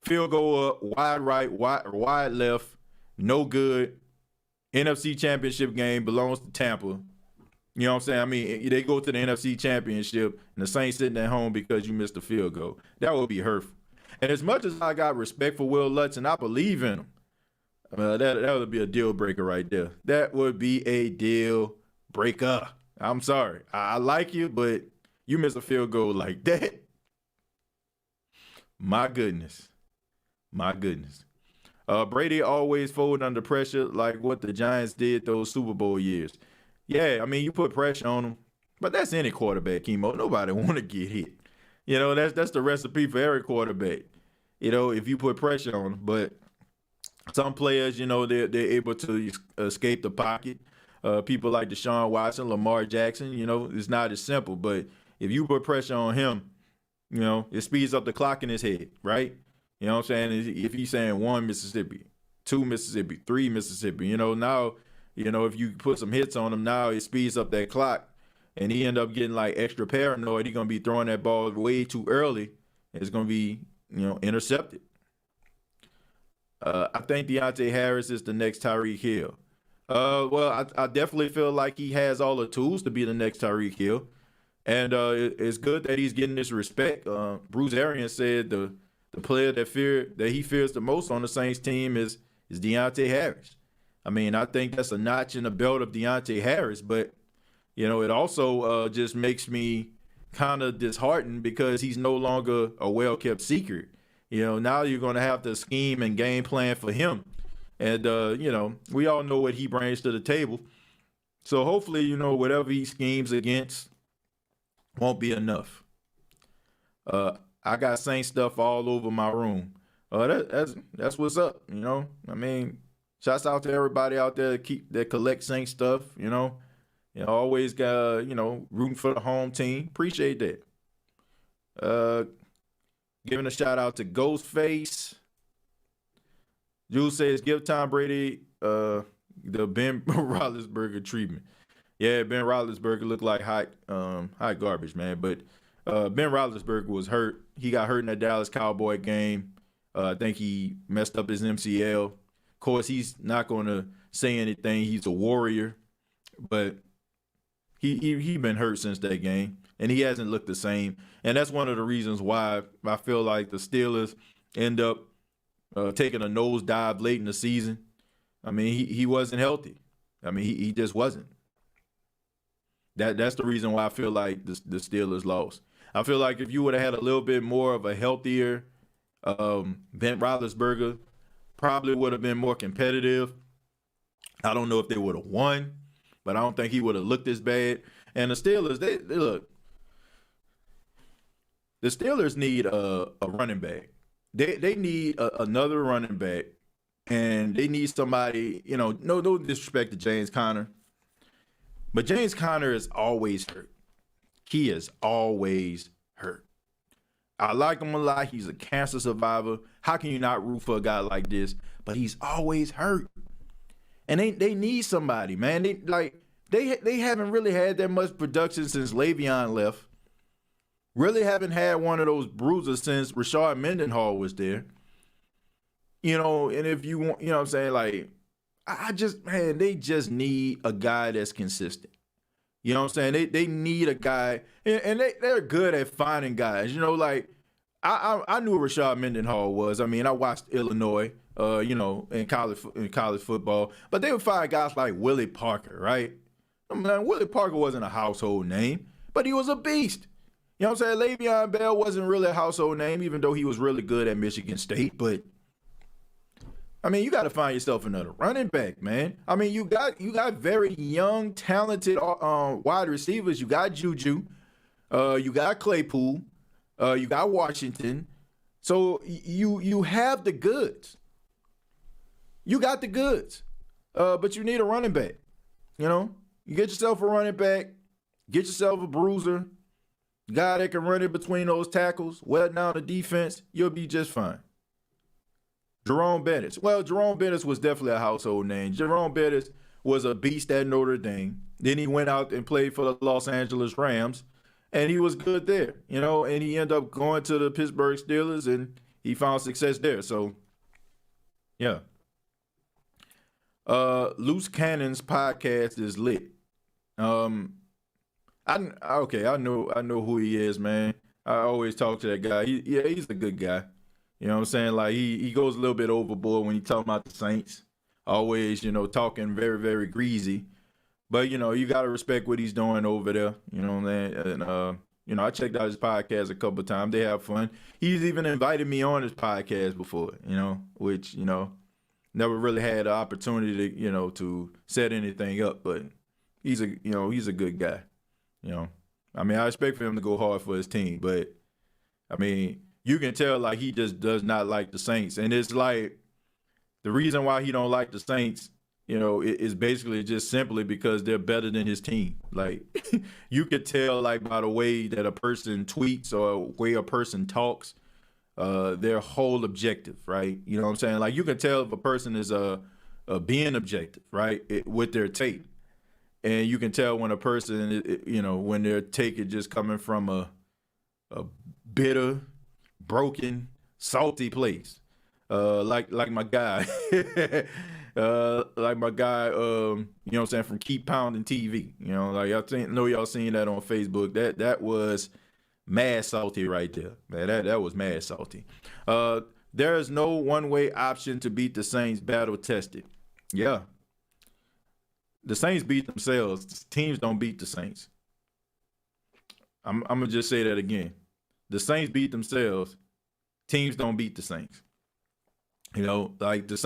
Field goal up, wide right, wide left, no good. NFC Championship game belongs to Tampa. You know what I'm saying? They go to the NFC Championship, and the Saints sitting at home because you missed a field goal. That would be hurtful. And as much as I got respect for Will Lutz and I believe in him, that would be a deal breaker right there. That would be a deal breaker. I'm sorry. I like you, but you miss a field goal like that. My goodness. Brady always folded under pressure like what the Giants did those Super Bowl years. Yeah, you put pressure on them, but that's any quarterback, Chemo. Nobody want to get hit. That's the recipe for every quarterback. If you put pressure on them, but some players, they're able to escape the pocket. People like Deshaun Watson, Lamar Jackson, it's not as simple. But if you put pressure on him, it speeds up the clock in his head, right? You know what I'm saying? If he's saying 1 Mississippi, 2 Mississippi, 3 Mississippi, now, if you put some hits on him now, it speeds up that clock. And he end up getting like extra paranoid. He's going to be throwing that ball way too early. It's going to be, intercepted. I think Deontay Harris is the next Tyreek Hill. Well, I definitely feel like he has all the tools to be the next Tyreek Hill. And it's good that he's getting this respect. Bruce Arians said the player that he fears the most on the Saints team is Deontay Harris. I think that's a notch in the belt of Deontay Harris, but it also just makes me kind of disheartened because he's no longer a well-kept secret. Now you're going to have to scheme and game plan for him. And, we all know what he brings to the table. So hopefully, whatever he schemes against won't be enough. I got Saint stuff all over my room. That's what's up. I mean, shouts out to everybody out there that collect Saints stuff. Always got rooting for the home team. Appreciate that. Giving a shout out to Ghostface. Jules says give Tom Brady the Ben Roethlisberger treatment. Yeah, Ben Roethlisberger looked like hot garbage, man. But Ben Roethlisberger was hurt. He got hurt in that Dallas Cowboy game. I think he messed up his MCL. Of course, he's not going to say anything. He's a warrior, but he been hurt since that game, and he hasn't looked the same. And that's one of the reasons why I feel like the Steelers end up taking a nosedive late in the season. I mean, he wasn't healthy. I mean, he just wasn't. That's the reason why I feel like the Steelers lost. I feel like if you would have had a little bit more of a healthier Ben Roethlisberger, probably would have been more competitive. I don't know if they would have won, but I don't think he would have looked as bad. And the Steelers, they look. The Steelers need a running back. They need another running back, and they need somebody. No disrespect to James Conner, but James Conner is always hurt. He is always hurt. I like him a lot. He's a cancer survivor. How can you not root for a guy like this? But he's always hurt. And they need somebody, man. They haven't really had that much production since Le'Veon left. Really haven't had one of those bruisers since Rashard Mendenhall was there. And if you want, what I'm saying? Like, they just need a guy that's consistent. You know what I'm saying? They need a guy, and they're good at finding guys. I knew who Rashard Mendenhall was. I mean, I watched Illinois, in college football, but they would find guys like Willie Parker, right? I mean, Willie Parker wasn't a household name, but he was a beast. You know what I'm saying? Le'Veon Bell wasn't really a household name, even though he was really good at Michigan State, but I mean, you got to find yourself another running back, man. I mean, you got very young, talented wide receivers. You got Juju, you got Claypool, you got Washington. So you have the goods. You got the goods, but you need a running back. You get yourself a running back, get yourself a bruiser, guy that can run it between those tackles, well down the defense. You'll be just fine. Jerome Bettis. Well, Jerome Bettis was definitely a household name. Jerome Bettis was a beast at Notre Dame. Then he went out and played for the Los Angeles Rams, and he was good there, and he ended up going to the Pittsburgh Steelers, and he found success there. So, yeah. Loose Cannon's podcast is lit. I know who he is, man. I always talk to that guy. He's a good guy. You know what I'm saying? Like, he goes a little bit overboard when he talking about the Saints. Always, talking very, very greasy. But, you got to respect what he's doing over there. You know what I'm saying? And, I checked out his podcast a couple of times. They have fun. He's even invited me on his podcast before, which, never really had the opportunity to, to set anything up. But he's a good guy. I mean, I expect for him to go hard for his team. But, I mean, you can tell, like, he just does not like the Saints. And it's like the reason why he don't like the Saints, is basically just simply because they're better than his team. Like, you could tell, like, by the way that a person tweets or way a person talks, their whole objective, right? You know what I'm saying? Like, you can tell if a person is being objective, right, with their take. And you can tell when a person, when their take is just coming from a bitter, broken, salty place, like my guy, like my guy, you know what I'm saying, from Keep Pounding TV. Like, y'all seen that on Facebook. That was mad salty right there, man. That was mad salty. There is no one-way option to beat the Saints. Battle tested. Yeah, the Saints beat themselves. Teams don't beat the Saints. I'm gonna just say that again. The Saints beat themselves. Teams don't beat the Saints. Like the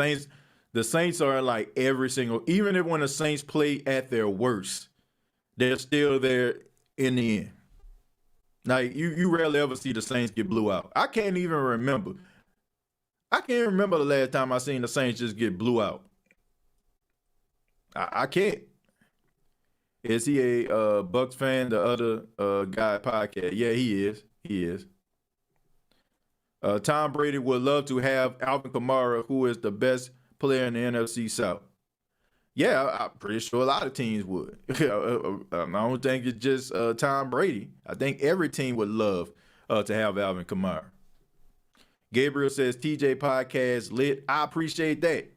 Saints are like every single, even if when the Saints play at their worst, they're still there in the end. Like you rarely ever see the Saints get blew out. I can't even remember. I can't remember the last time I seen the Saints just get blew out. I can't. Is he a Bucks fan? The other guy podcast. Yeah, he is. He is. Tom Brady would love to have Alvin Kamara, who is the best player in the NFC South. Yeah, I'm pretty sure a lot of teams would. I don't think it's just Tom Brady. I think every team would love to have Alvin Kamara. Gabriel says, TJ podcast lit. I appreciate that.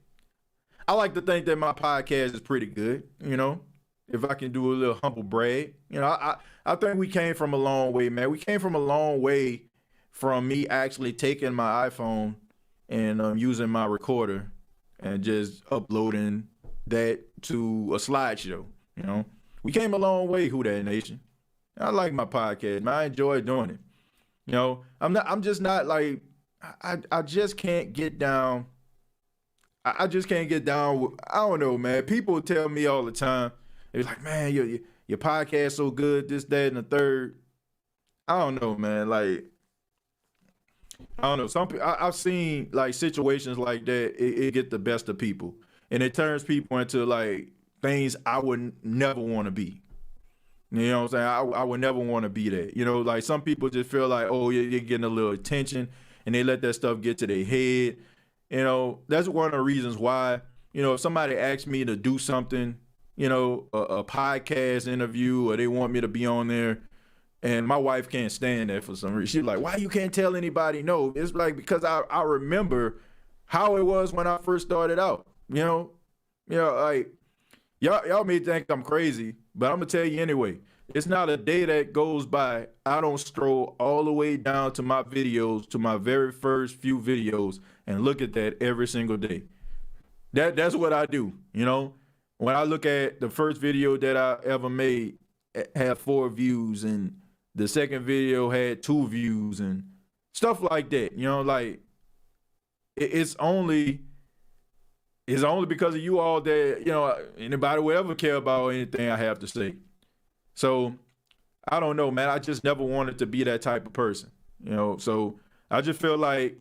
I like to think that my podcast is pretty good, you know, if I can do a little humble brag. You know, I think we came from a long way, man. We came from a long way from me actually taking my iPhone and using my recorder and just uploading that to a slideshow. You know, we came a long way, Who Dat Nation. I like my podcast, man. I enjoy doing it. You know, I'm just not like, I just can't get down. I just can't get down with, I don't know, man. People tell me all the time, they're like, man, your podcast so good, this, that, and the third. I don't know, man. Like, I don't know. Some people, I've seen like situations like that. It get the best of people, and it turns people into like things I would never want to be. You know what I'm saying? I would never want to be that. You know, like some people just feel like, oh, you're getting a little attention, and they let that stuff get to their head. You know, that's one of the reasons why, you know, if somebody asks me to do something, you know, a podcast interview, or they want me to be on there, and my wife can't stand that for some reason. She's like, why you can't tell anybody no? It's like, because I remember how it was when I first started out. You know, like y'all may think I'm crazy, but I'm gonna tell you anyway. It's not a day that goes by I don't stroll all the way down to my videos, to my very first few videos, and look at that every single day. That's what I do. You know, when I look at the first video that I ever made, it had 4 views, and the second video had 2 views, and stuff like that. You know, like it's only because of you all that, you know, anybody will ever care about anything I have to say. So I don't know, man. I just never wanted to be that type of person, you know. So I just feel like,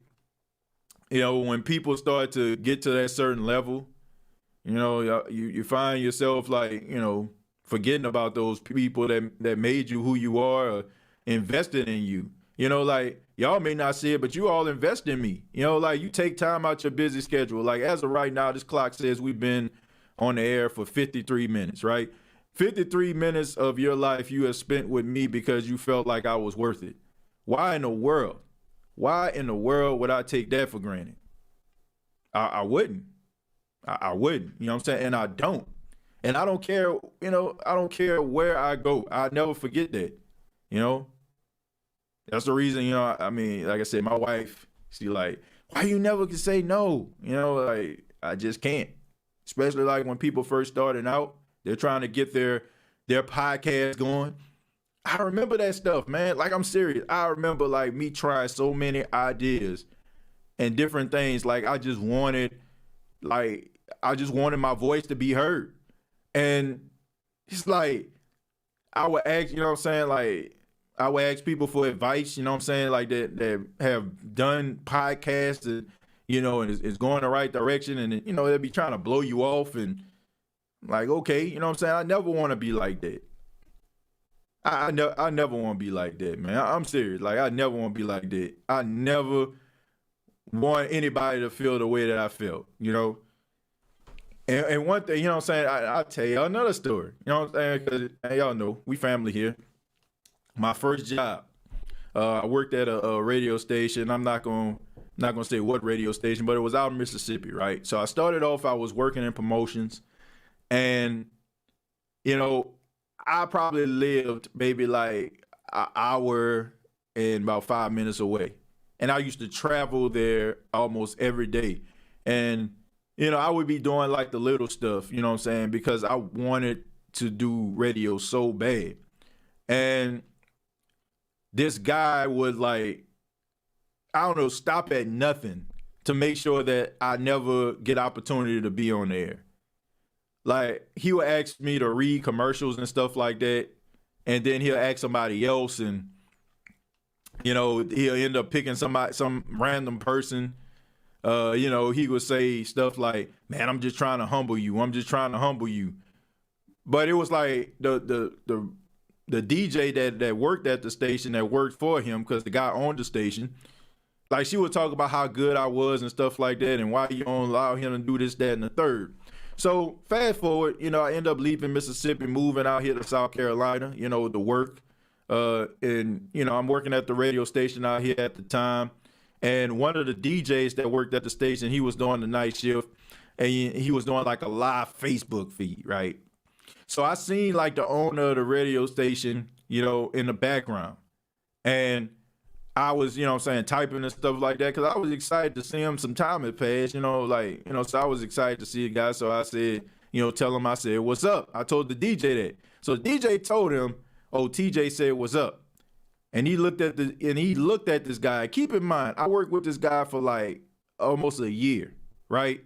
you know, when people start to get to that certain level, you know, you find yourself like, you know, forgetting about those people that made you who you are, or invested in you. You know, like y'all may not see it, but you all invest in me. You know, like you take time out your busy schedule. Like as of right now, this clock says we've been on the air for 53 minutes, right? 53 minutes of your life you have spent with me because you felt like I was worth it. Why in the world? Why in the world would I take that for granted? I wouldn't. I wouldn't. You know what I'm saying? And I don't. And I don't care, you know, I don't care where I go. I never forget that, you know? That's the reason, you know, I mean, like I said, my wife, she like, why you never can say no? You know, like, I just can't. Especially like when people first starting out, they're trying to get their podcast going. I remember that stuff, man. Like, I'm serious. I remember like me trying so many ideas and different things. Like, I just wanted my voice to be heard. And it's like, I would ask, you know what I'm saying? Like, I would ask people for advice, you know what I'm saying? Like that have done podcasts that, you know, and is going the right direction. And, you know, they'll be trying to blow you off. And like, okay, you know what I'm saying? I never want to be like that. I never want to be like that, man. I'm serious. Like, I never want to be like that. I never want anybody to feel the way that I felt, you know? And one thing, you know what I'm saying? I'll tell y'all another story. You know what I'm saying? Because y'all know, we family here. My first job, I worked at a radio station. I'm not gonna say what radio station, but it was out in Mississippi, right? So I started off, I was working in promotions, and, you know, I probably lived maybe like an hour and about 5 minutes away. And I used to travel there almost every day. And, you know, I would be doing like the little stuff, you know what I'm saying? Because I wanted to do radio so bad. And this guy would like, I don't know, stop at nothing to make sure that I never get opportunity to be on the air. Like, he would ask me to read commercials and stuff like that, and then he'll ask somebody else, and, you know, he'll end up picking some random person He would say stuff like, man, I'm just trying to humble you. I'm just trying to humble you. But it was like the DJ that worked at the station, that worked for him, because the guy owned the station, like, she would talk about how good I was and stuff like that, and why you don't allow him to do this, that, and the third. So fast forward, I end up leaving Mississippi, moving out here to South Carolina, to work. And I'm working at the radio station out here at the time. And one of the DJs that worked at the station, he was doing the night shift, and he was doing like a live Facebook feed, right? So I seen like the owner of the radio station, in the background. And I was, typing and stuff like that, because I was excited to see him. Some time had passed, so I was excited to see the guy. So I said, tell him, I said, what's up? I told the DJ that. So the DJ told him, oh, TJ said, what's up? And he looked at this guy. Keep in mind, I worked with this guy for like almost a year, right?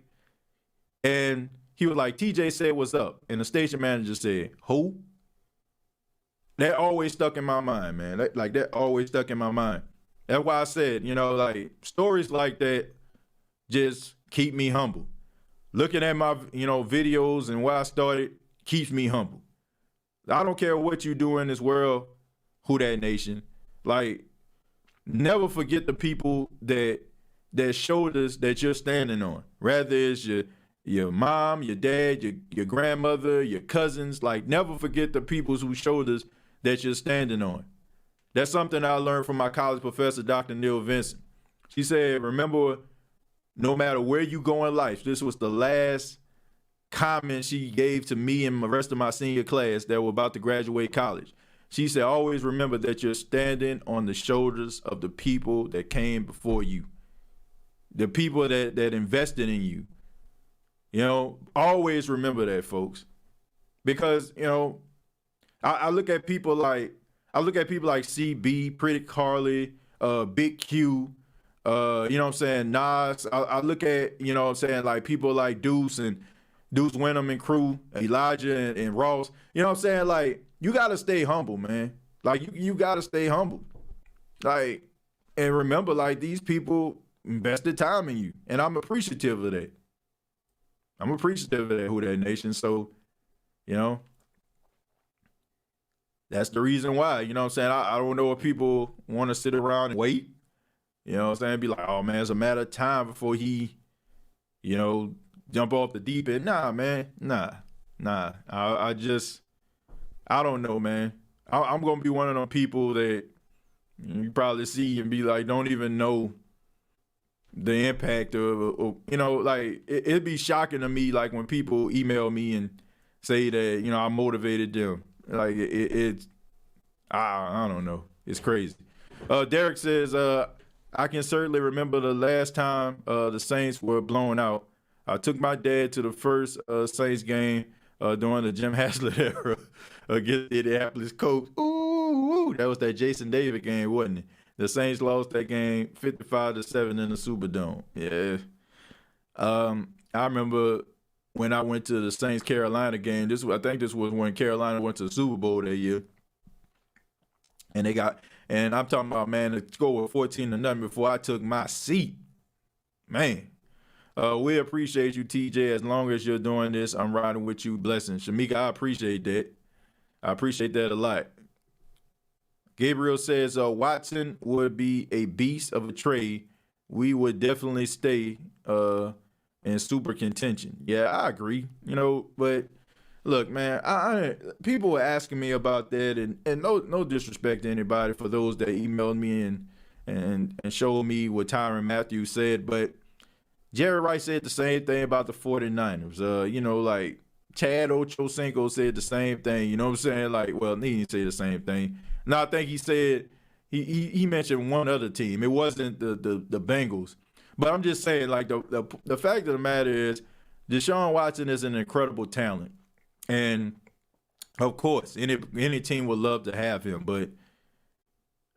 And he was like, TJ said, what's up? And the station manager said, who? That always stuck in my mind, man. That always stuck in my mind. That's why I said, stories like that just keep me humble. Looking at my, videos and where I started keeps me humble. I don't care what you do in this world, Who Dat Nation. Like, never forget the people that shoulders that you're standing on. Rather it's your mom, your dad, your grandmother, your cousins. Like, never forget the people whose shoulders that you're standing on. That's something I learned from my college professor, Dr. Neil Vincent. She said, remember, no matter where you go in life, this was the last comment she gave to me and the rest of my senior class that were about to graduate college. She said, always remember that you're standing on the shoulders of the people that came before you, the people that invested in you. Always remember that, folks. Because, I look at people like CB, Pretty Carly, Big Q, Nas. I look at, like people like Deuce Wenham and crew, Elijah and Ross. Like, you got to stay humble, man. Like, you got to stay humble. Like, and remember, like, these people invested time in you. And I'm appreciative of that. Who Dat Nation. So, that's the reason why, I don't know if people want to sit around and wait, be like, oh man, it's a matter of time before he, jump off the deep end. Nah, man, nah. I don't know, man. I'm going to be one of them people that you probably see and be like, don't even know the impact of like, it'd be shocking to me, like, when people email me and say that, I motivated them. Like, it's I don't know. It's crazy. Derek says, I can certainly remember the last time the Saints were blown out. I took my dad to the first Saints game during the Jim Haslett era against the Indianapolis Colts. Ooh, that was that Jason David game, wasn't it? The Saints lost that game 55-7 in the Superdome. Yeah. I remember when I went to the Saints Carolina game. I think this was when Carolina went to the Super Bowl that year. And I'm talking about, man, the score was 14-0 before I took my seat. Man. We appreciate you, TJ. As long as you're doing this, I'm riding with you. Blessings. Shamika, I appreciate that. I appreciate that a lot. Gabriel says, Watson would be a beast of a trade. We would definitely stay in super contention. Yeah, I agree. But look, man, people were asking me about that, and no disrespect to anybody for those that emailed me and showed me what Tyrann Mathieu said, but Jerry Rice said the same thing about the 49ers. Like Chad Ochocinco said the same thing. You know what I'm saying? Like, well, he didn't say the same thing. No, I think he said he mentioned one other team. It wasn't the Bengals. But I'm just saying, like, the fact of the matter is, Deshaun Watson is an incredible talent. And, of course, any team would love to have him. But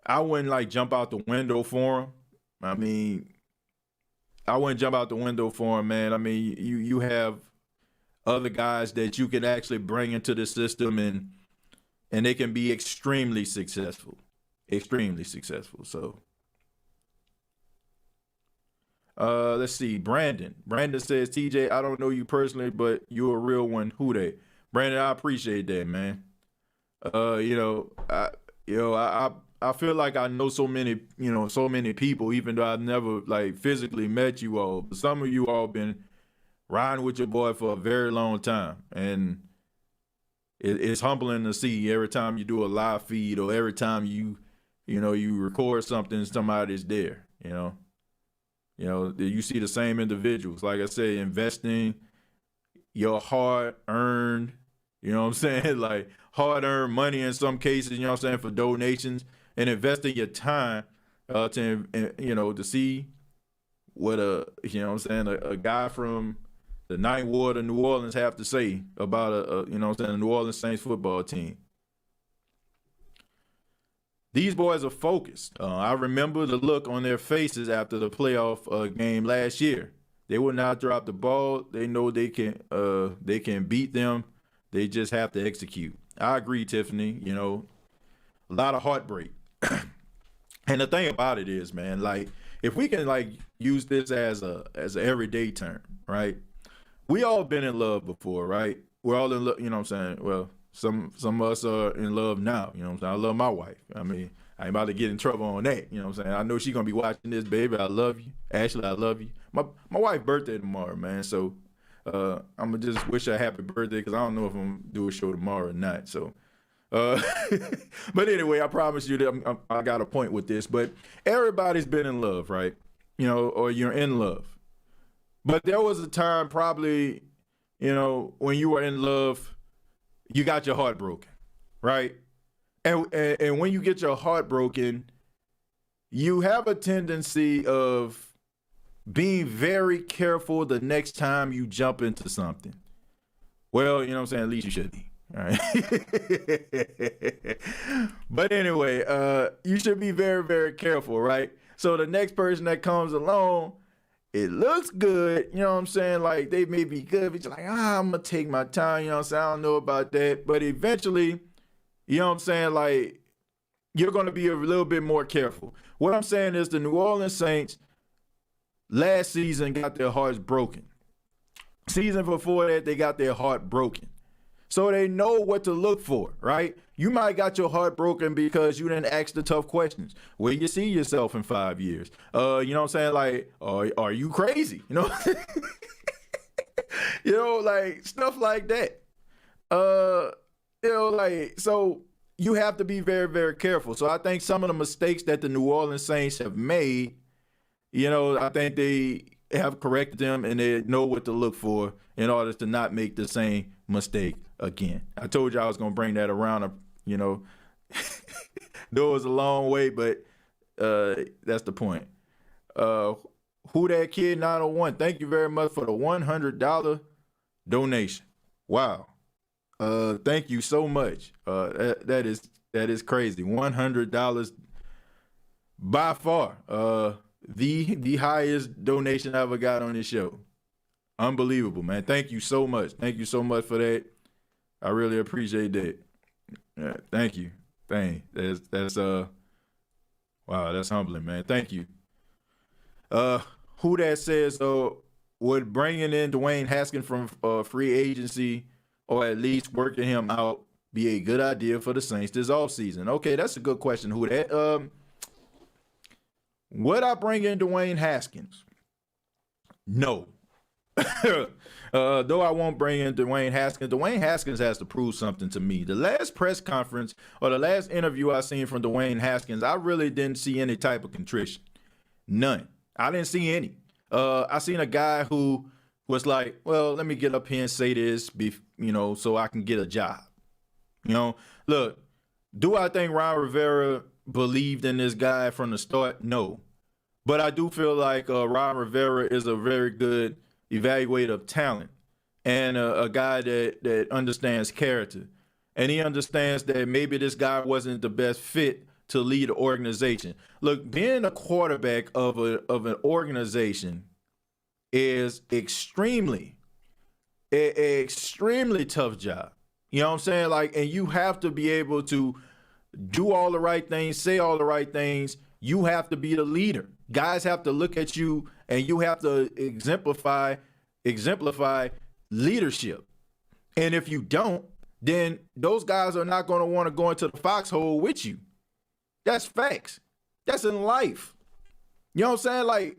I wouldn't, like, jump out the window for him. I mean, I wouldn't jump out the window for him, man. I mean, you have other guys that you can actually bring into the system, and they can be extremely successful. Extremely successful. So, Let's see. Brandon. Brandon says, TJ, I don't know you personally, but you're a real one. Who they? Brandon, I appreciate that, man. I feel like I know so many people, even though I've never like physically met you all. But some of you all been riding with your boy for a very long time, and it's humbling to see every time you do a live feed or every time you record something, somebody's there. You see the same individuals. Like I said, investing your hard-earned, you know what I'm saying, like hard-earned money in some cases, you know what I'm saying, for donations, and investing your time to see what a guy from the Ninth Ward of New Orleans have to say about the New Orleans Saints football team. These boys are focused. I remember the look on their faces after the playoff game last year. They will not drop the ball. They know they can beat them. They just have to execute. I agree, Tiffany. A lot of heartbreak. And the thing about it is, man, like if we can like use this as an everyday term, right? We all been in love before, right? We're all in love, you know what I'm saying? Well, some of us are in love now, you know what I'm saying? I love my wife. I mean, I ain't about to get in trouble on that, you know what I'm saying? I know she's gonna be watching this, baby. I love you. Ashley, I love you. My wife's birthday tomorrow, man. So I'm gonna just wish her a happy birthday because I don't know if I'm gonna do a show tomorrow or not. So but anyway, I promise you that I got a point with this. But everybody's been in love, right? Or you're in love. But there was a time probably, when you were in love, you got your heart broken, right? And when you get your heart broken, you have a tendency of being very careful the next time you jump into something. Well, you know what I'm saying? At least you should be. All right. But anyway, you should be very, very careful, right? So the next person that comes along, it looks good, you know what I'm saying? Like they may be good, but you're like, I'm gonna take my time, you know what I'm saying? I don't know about that. But eventually, you know what I'm saying? Like you're gonna be a little bit more careful. What I'm saying is the New Orleans Saints last season got their hearts broken. Season before that, they got their heart broken. So they know what to look for, right? You might got your heart broken because you didn't ask the tough questions. Where you see yourself in 5 years? You know what I'm saying? Like, are you crazy? Like stuff like that. So you have to be very, very careful. So I think some of the mistakes that the New Orleans Saints have made, I think they have corrected them and they know what to look for in order to not make the same mistake again. I told you I was going to bring that around, though it was a long way, but that's the point. Who That Kid 901, thank you very much for the $100 donation. Wow. Thank you so much. That is crazy. $100 by far. The highest donation I ever got on this show. Unbelievable, man. Thank you so much. Thank you so much for that. I really appreciate that. Yeah, thank you. That's wow, that's humbling, man. Thank you. Who That says would bringing in Dwayne Haskins from free agency or at least working him out be a good idea for the Saints this offseason? Okay, that's a good question. Who That? Would I bring in Dwayne Haskins? No. Though I won't bring in Dwayne Haskins has to prove something to me. The last press conference or the last interview I seen from Dwayne Haskins, I really didn't see any type of contrition. None. I didn't see any. I seen a guy who was like, well, let me get up here and say this, so I can get a job. Look, do I think Ron Rivera believed in this guy from the start? No. But I do feel like Ron Rivera is a very good evaluator of talent and a guy that understands character. And he understands that maybe this guy wasn't the best fit to lead an organization. Look, being a quarterback of an organization is extremely tough job. You know what I'm saying? Like, and you have to be able to do all the right things, say all the right things. You have to be the leader. Guys have to look at you and you have to exemplify leadership. And if you don't, then those guys are not going to want to go into the foxhole with you. That's facts. That's in life. You know what I'm saying? Like,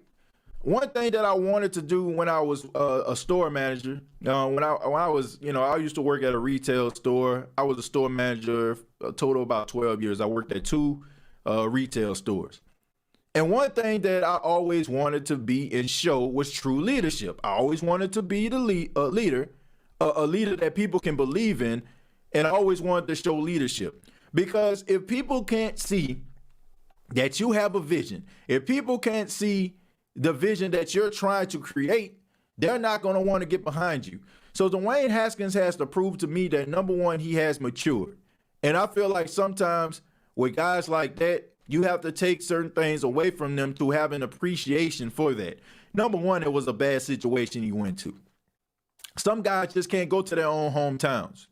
one thing that I wanted to do when I was a store manager, when I was, I used to work at a retail store. I was a store manager a total of about 12 years. I worked at 2 retail stores. And one thing that I always wanted to be and show was true leadership. I always wanted to be the leader that people can believe in. And I always wanted to show leadership. Because if people can't see that you have a vision, if people can't see the vision that you're trying to create, they're not going to want to get behind you. So Dwayne Haskins has to prove to me that, number one, he has matured. And I feel like sometimes with guys like that, you have to take certain things away from them to have an appreciation for that. Number one, it was a bad situation he went to. Some guys just can't go to their own hometowns.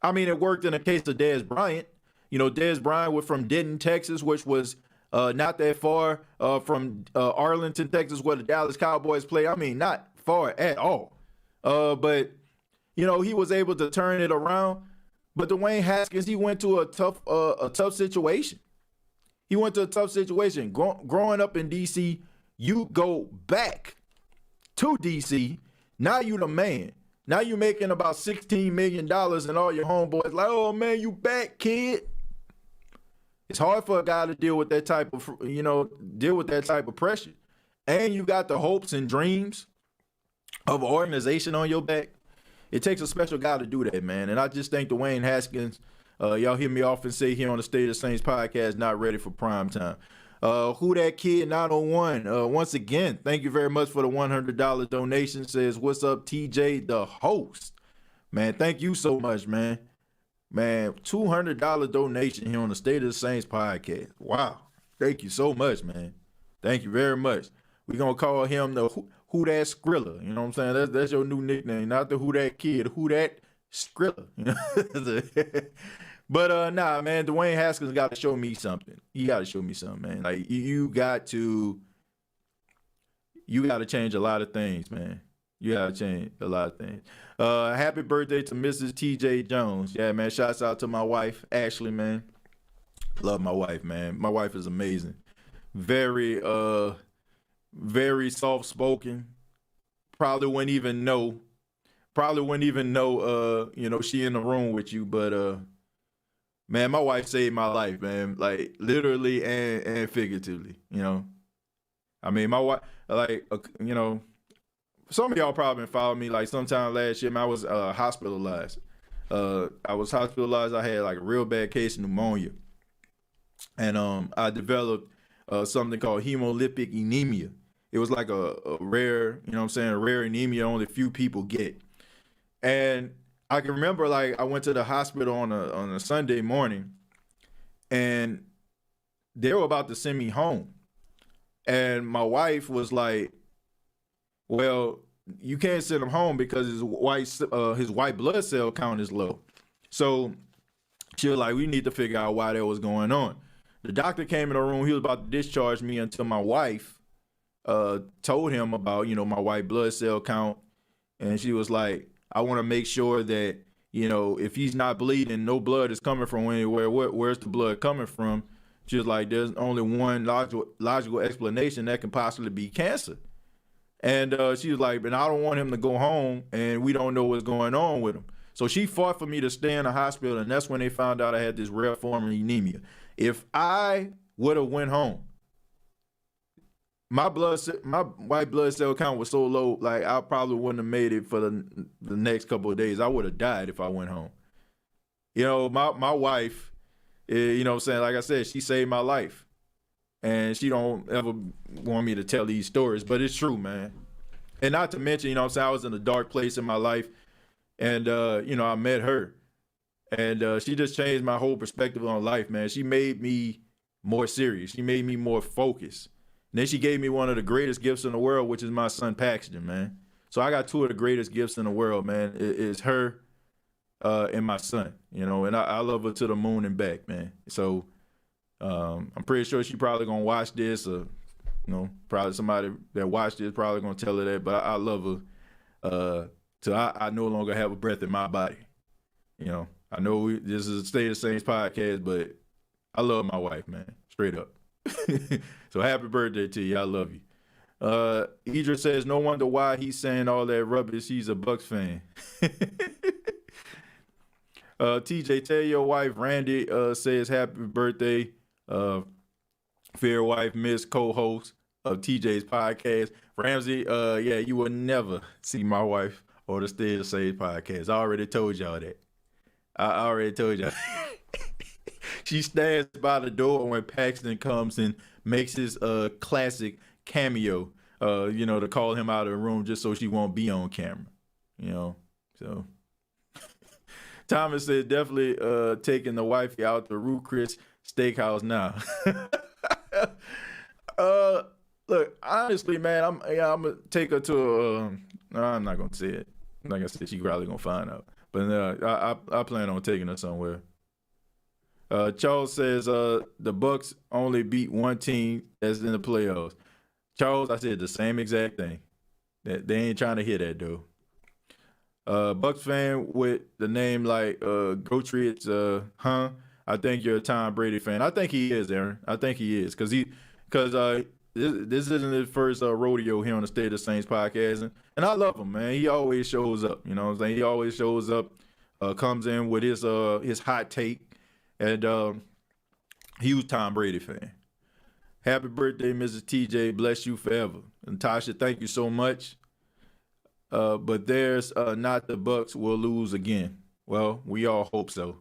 I mean, it worked in the case of Dez Bryant. Dez Bryant was from Denton, Texas, which was not that far from Arlington, Texas, where the Dallas Cowboys play. I mean, not far at all. But he was able to turn it around. But Dwayne Haskins, he went to a tough situation. He went to a tough situation. Growing up in D.C., you go back to D.C., now you the man. Now you making about $16 million and all your homeboys like, oh, man, you back, kid. It's hard for a guy to deal with that type of pressure. And you got the hopes and dreams of an organization on your back. It takes a special guy to do that, man. And I just think Dwayne Haskins, y'all hear me often say here on the State of the Saints podcast, not ready for prime time. Who That Kid 901. Once again, thank you very much for the $100 donation. Says, what's up, TJ, the host? Man, thank you so much, man. Man, $200 donation here on the State of the Saints podcast. Wow. Thank you so much, man. Thank you very much. We're going to call him the Who That Skrilla. You know what I'm saying? That's your new nickname. Not the Who That Kid. Who That Skrilla. But nah, man, Dwayne Haskins got to show me something. You got to show me something, man. Like, you got to change a lot of things, man. You got to change a lot of things. Happy birthday to Mrs. TJ Jones. Yeah, man, shouts out to my wife, Ashley, man. Love my wife, man. My wife is amazing. Very soft-spoken. Probably wouldn't even know, she in the room with you, but man, my wife saved my life, man. Like, literally and figuratively, I mean, my wife, some of y'all probably been following me. Like, sometime last year, man, I was hospitalized. I had like a real bad case of pneumonia. And I developed something called hemolytic anemia. It was like a rare, a rare anemia only a few people get. And I can remember, like, I went to the hospital on a Sunday morning, and they were about to send me home. And my wife was like, well, you can't send him home because his white blood cell count is low. So she was like, we need to figure out why that was going on. The doctor came in the room. He was about to discharge me until my wife told him about, my white blood cell count. And she was like, I want to make sure that, if he's not bleeding, no blood is coming from anywhere. Where's the blood coming from? She was like, there's only one logical explanation that can possibly be cancer. And she was like, but I don't want him to go home and we don't know what's going on with him. So she fought for me to stay in the hospital, and that's when they found out I had this rare form of anemia. If I would have went home, my white blood cell count was so low, like, I probably wouldn't have made it for the next couple of days. I would have died if I went home. My wife, like I said, she saved my life. And she don't ever want me to tell these stories, but it's true, man. And not to mention, I was in a dark place in my life, and, I met her. And she just changed my whole perspective on life, man. She made me more serious. She made me more focused. And then she gave me one of the greatest gifts in the world, which is my son Paxton, man. So I got 2 of the greatest gifts in the world, man. It's her and my son, and I love her to the moon and back, man. So I'm pretty sure she probably gonna watch this or Probably somebody that watched this probably gonna tell her that, but I love her. So I no longer have a breath in my body. I know this is a State of the Saints podcast, but I love my wife, man, straight up. So happy birthday to you. I love you. Idris says, no wonder why he's saying all that rubbish. He's a Bucs fan. TJ, tell your wife Randy says happy birthday. Fair wife, Miss co-host of TJ's podcast. Ramsey, yeah, you will never see my wife or the State of the Saints podcast. I already told y'all that. I already told y'all. She stands by the door when Paxton comes and makes his classic cameo, to call him out of the room just so she won't be on camera, So Thomas said definitely taking the wifey out to Ruth Chris Steakhouse now. Look, honestly, man, I'm gonna take her to I'm not gonna say it. Like I said, she probably gonna find out. But I plan on taking her somewhere. Charles says the Bucs only beat one team that's in the playoffs. Charles, I said the same exact thing. That they ain't trying to hear that though. Bucs fan with the name like Gotrich, I think you're a Tom Brady fan. I think he is, Aaron. I think he is because this isn't his first rodeo here on the State of the Saints podcast, and I love him, man. He always shows up. You know what I'm saying? He always shows up, comes in with his hot take, and huge Tom Brady fan. Happy birthday, Mrs. TJ. Bless you forever. And Tasha, thank you so much. But there's not the Bucs will lose again. Well, we all hope so.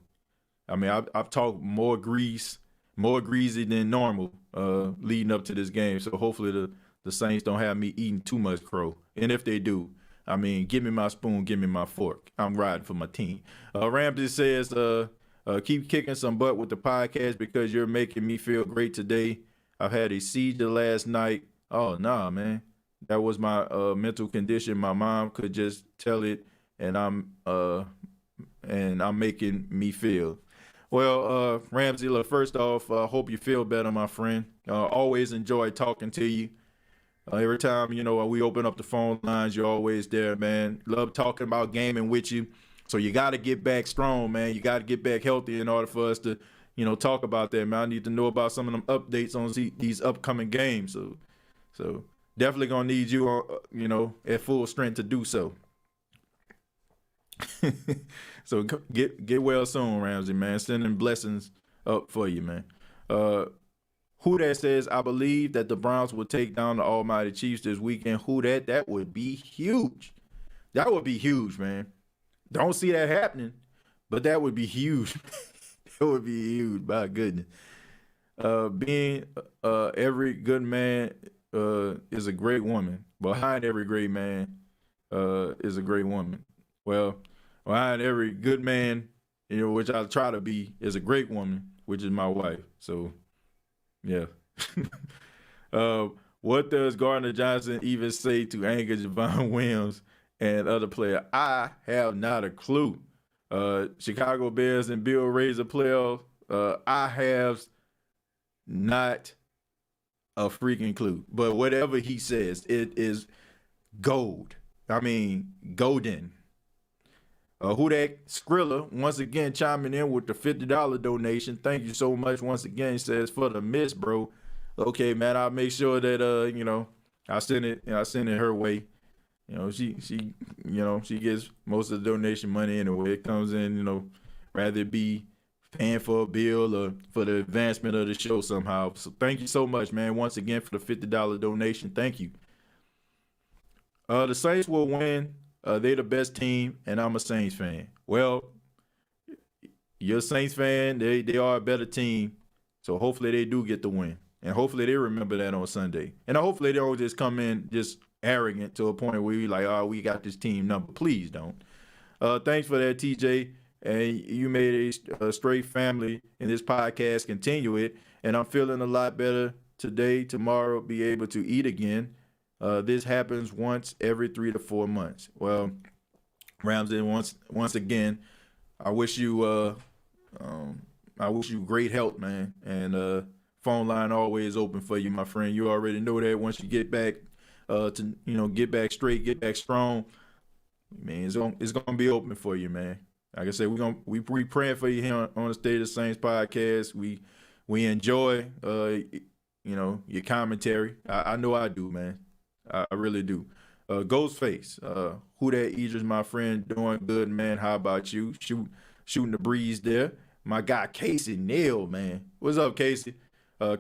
I mean, I've talked more greasy than normal leading up to this game. So hopefully the Saints don't have me eating too much crow. And if they do, I mean, give me my spoon, give me my fork. I'm riding for my team. Ramsey says, keep kicking some butt with the podcast because you're making me feel great today. I've had a seizure last night. Oh, nah, man. That was my mental condition. My mom could just tell it, and I'm making me feel. Well, Ramsey, look, first off, hope you feel better, my friend. Always enjoy talking to you. Every time, we open up the phone lines, you're always there, man. Love talking about gaming with you. So you got to get back strong, man. You got to get back healthy in order for us to, talk about that, man. I need to know about some of them updates on these upcoming games. So definitely going to need you, at full strength to do so. So get well soon, Ramsey, man. Sending blessings up for you, man. Who that says, I believe that the Browns will take down the almighty Chiefs this weekend. Who that would be huge. That would be huge, man. Don't see that happening, but that would be huge. That would be huge, my goodness. Being every good man is a great woman. Behind every great man is a great woman. Well, behind every good man, which I try to be, is a great woman, which is my wife. So, yeah. What does Gardner-Johnson even say to anger Javon Williams and other players? I have not a clue. Chicago Bears and Bill Razor playoff. I have not a freaking clue. But whatever he says, it is gold. I mean, golden. Who that Skrilla once again chiming in with the $50 donation. Thank you so much once again. Says for the miss, bro. Okay, man. I'll make sure that I send it her way. She gets most of the donation money anyway. It comes in, rather it be paying for a bill or for the advancement of the show somehow. So thank you so much, man. Once again for the $50 donation. Thank you. The Saints will win. They're the best team, and I'm a Saints fan. Well, you're a Saints fan. They are a better team. So hopefully they do get the win. And hopefully they remember that on Sunday. And hopefully they don't just come in just arrogant to a point where you're like, oh, we got this team number. Please don't. Thanks for that, TJ. And you made a straight family in this podcast. Continue it. And I'm feeling a lot better today. Tomorrow, be able to eat again. This happens once every 3 to 4 months. Well, Ramsey, once again, I wish you great health, man. And phone line always open for you, my friend. You already know that. Once you get back get back straight, get back strong, man, it's gonna be open for you, man. Like I said, we praying for you here on the State of the Saints podcast. We enjoy your commentary. I know I do, man. I really do. Ghostface, who that Idris, my friend, doing good, man. How about you? Shooting the breeze there. My guy Casey Neal, man. What's up, Casey?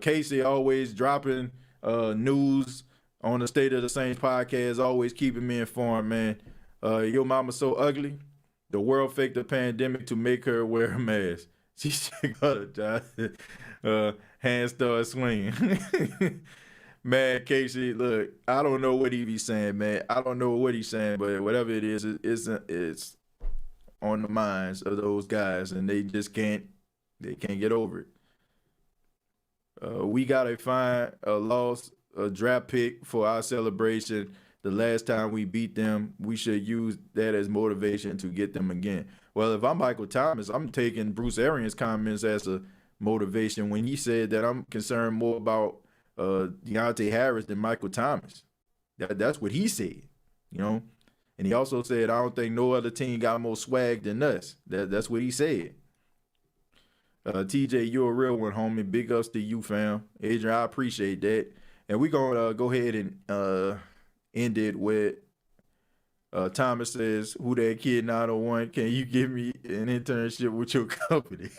Casey always dropping news on the State of the Saints podcast, always keeping me informed, man. Your mama so ugly. The world faked the pandemic to make her wear a mask. She got a job. Hands start swinging. Man, Casey, look, I don't know what he be saying, man. I don't know what he's saying, but whatever it is, it's on the minds of those guys, and they just can't get over it. We gotta find a draft pick for our celebration. The last time we beat them, we should use that as motivation to get them again. Well, if I'm Michael Thomas, I'm taking Bruce Arians' comments as a motivation when he said that I'm concerned more about Deontay Harris than Michael Thomas. That's what he said, And he also said, I don't think no other team got more swag than us. That's what he said. TJ, you're a real one, homie. Big ups to you, fam. Adrian, I appreciate that. And we're going to go ahead and end it with Thomas says, who that kid 901, can you give me an internship with your company?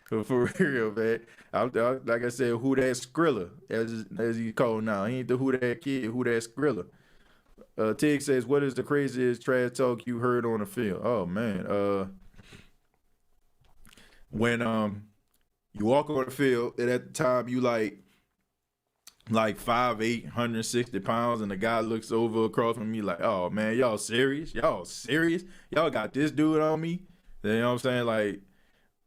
For real, man. Like I said, who that Skrilla, as he called now. He ain't the who that kid, who that Skrilla. Tig says, what is the craziest trash talk you heard on the field? Oh, man. When you walk on the field, and at the time you like 5'8", 160 pounds, and the guy looks over across from me like, oh, man, y'all serious? Y'all serious? Y'all got this dude on me? You know what I'm saying? Like,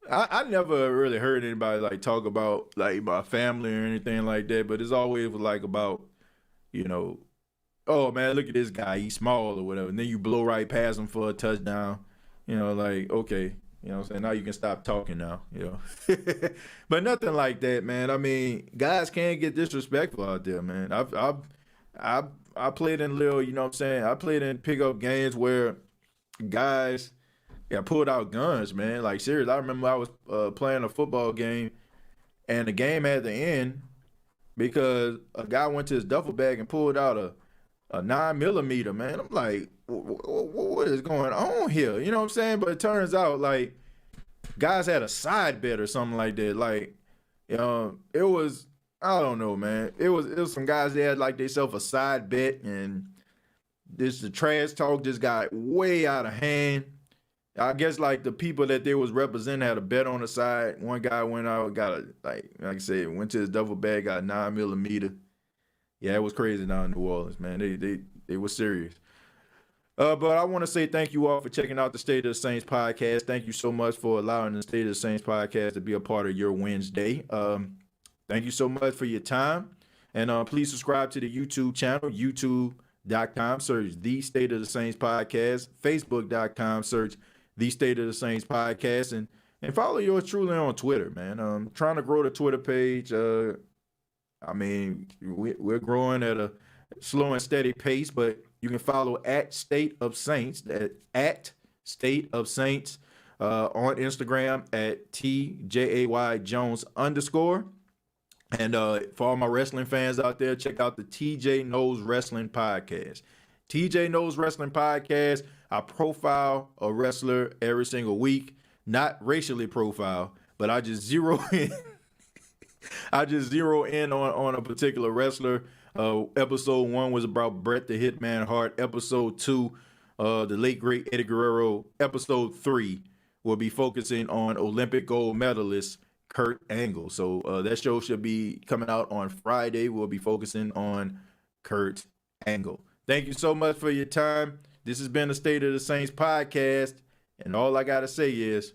I never really heard anybody, like, talk about, like, my family or anything like that, but it's always, like, about, oh, man, look at this guy. He's small or whatever. And then you blow right past him for a touchdown. Like, okay. You know what I'm saying? Now you can stop talking now, But nothing like that, man. I mean, guys can't get disrespectful out there, man. I played in little, you know what I'm saying? I played in pickup games where guys pulled out guns, man. Like, serious. I remember I was playing a football game, and the game had to end because a guy went to his duffel bag and pulled out a 9mm, man. I'm like, what is going on here? You know what I'm saying? But it turns out, like, guys had a side bet or something like that. Like, it was, I don't know, man. It was some guys that had, like, themselves a side bet, and the trash talk just got way out of hand. I guess, like, the people that they was representing had a bet on the side. One guy went out, got like I said, went to his duffel bag, got a 9mm. Yeah, it was crazy down in New Orleans, man. They were serious. But I want to say thank you all for checking out the State of the Saints podcast. Thank you so much for allowing the State of the Saints podcast to be a part of your Wednesday. Thank you so much for your time. And please subscribe to the YouTube channel, youtube.com, search The State of the Saints podcast, facebook.com, search The State of the Saints podcast, and follow yours truly on Twitter, man. Trying to grow the Twitter page. I mean, we're growing at a slow and steady pace, but you can follow at State of Saints, at State of Saints on Instagram at TJAY Jones _. And for all my wrestling fans out there, check out the TJ Knows Wrestling podcast. TJ Knows Wrestling podcast. I profile a wrestler every single week, not racially profile, but I just zero in. I just zero in on a particular wrestler. Episode 1 was about Bret the Hitman Hart. Episode 2, the late great Eddie Guerrero. Episode 3 will be focusing on Olympic gold medalist Kurt Angle. So that show should be coming out on Friday. We'll be focusing on Kurt Angle. Thank you so much for your time. This has been the State of the Saints podcast, and all I gotta say is,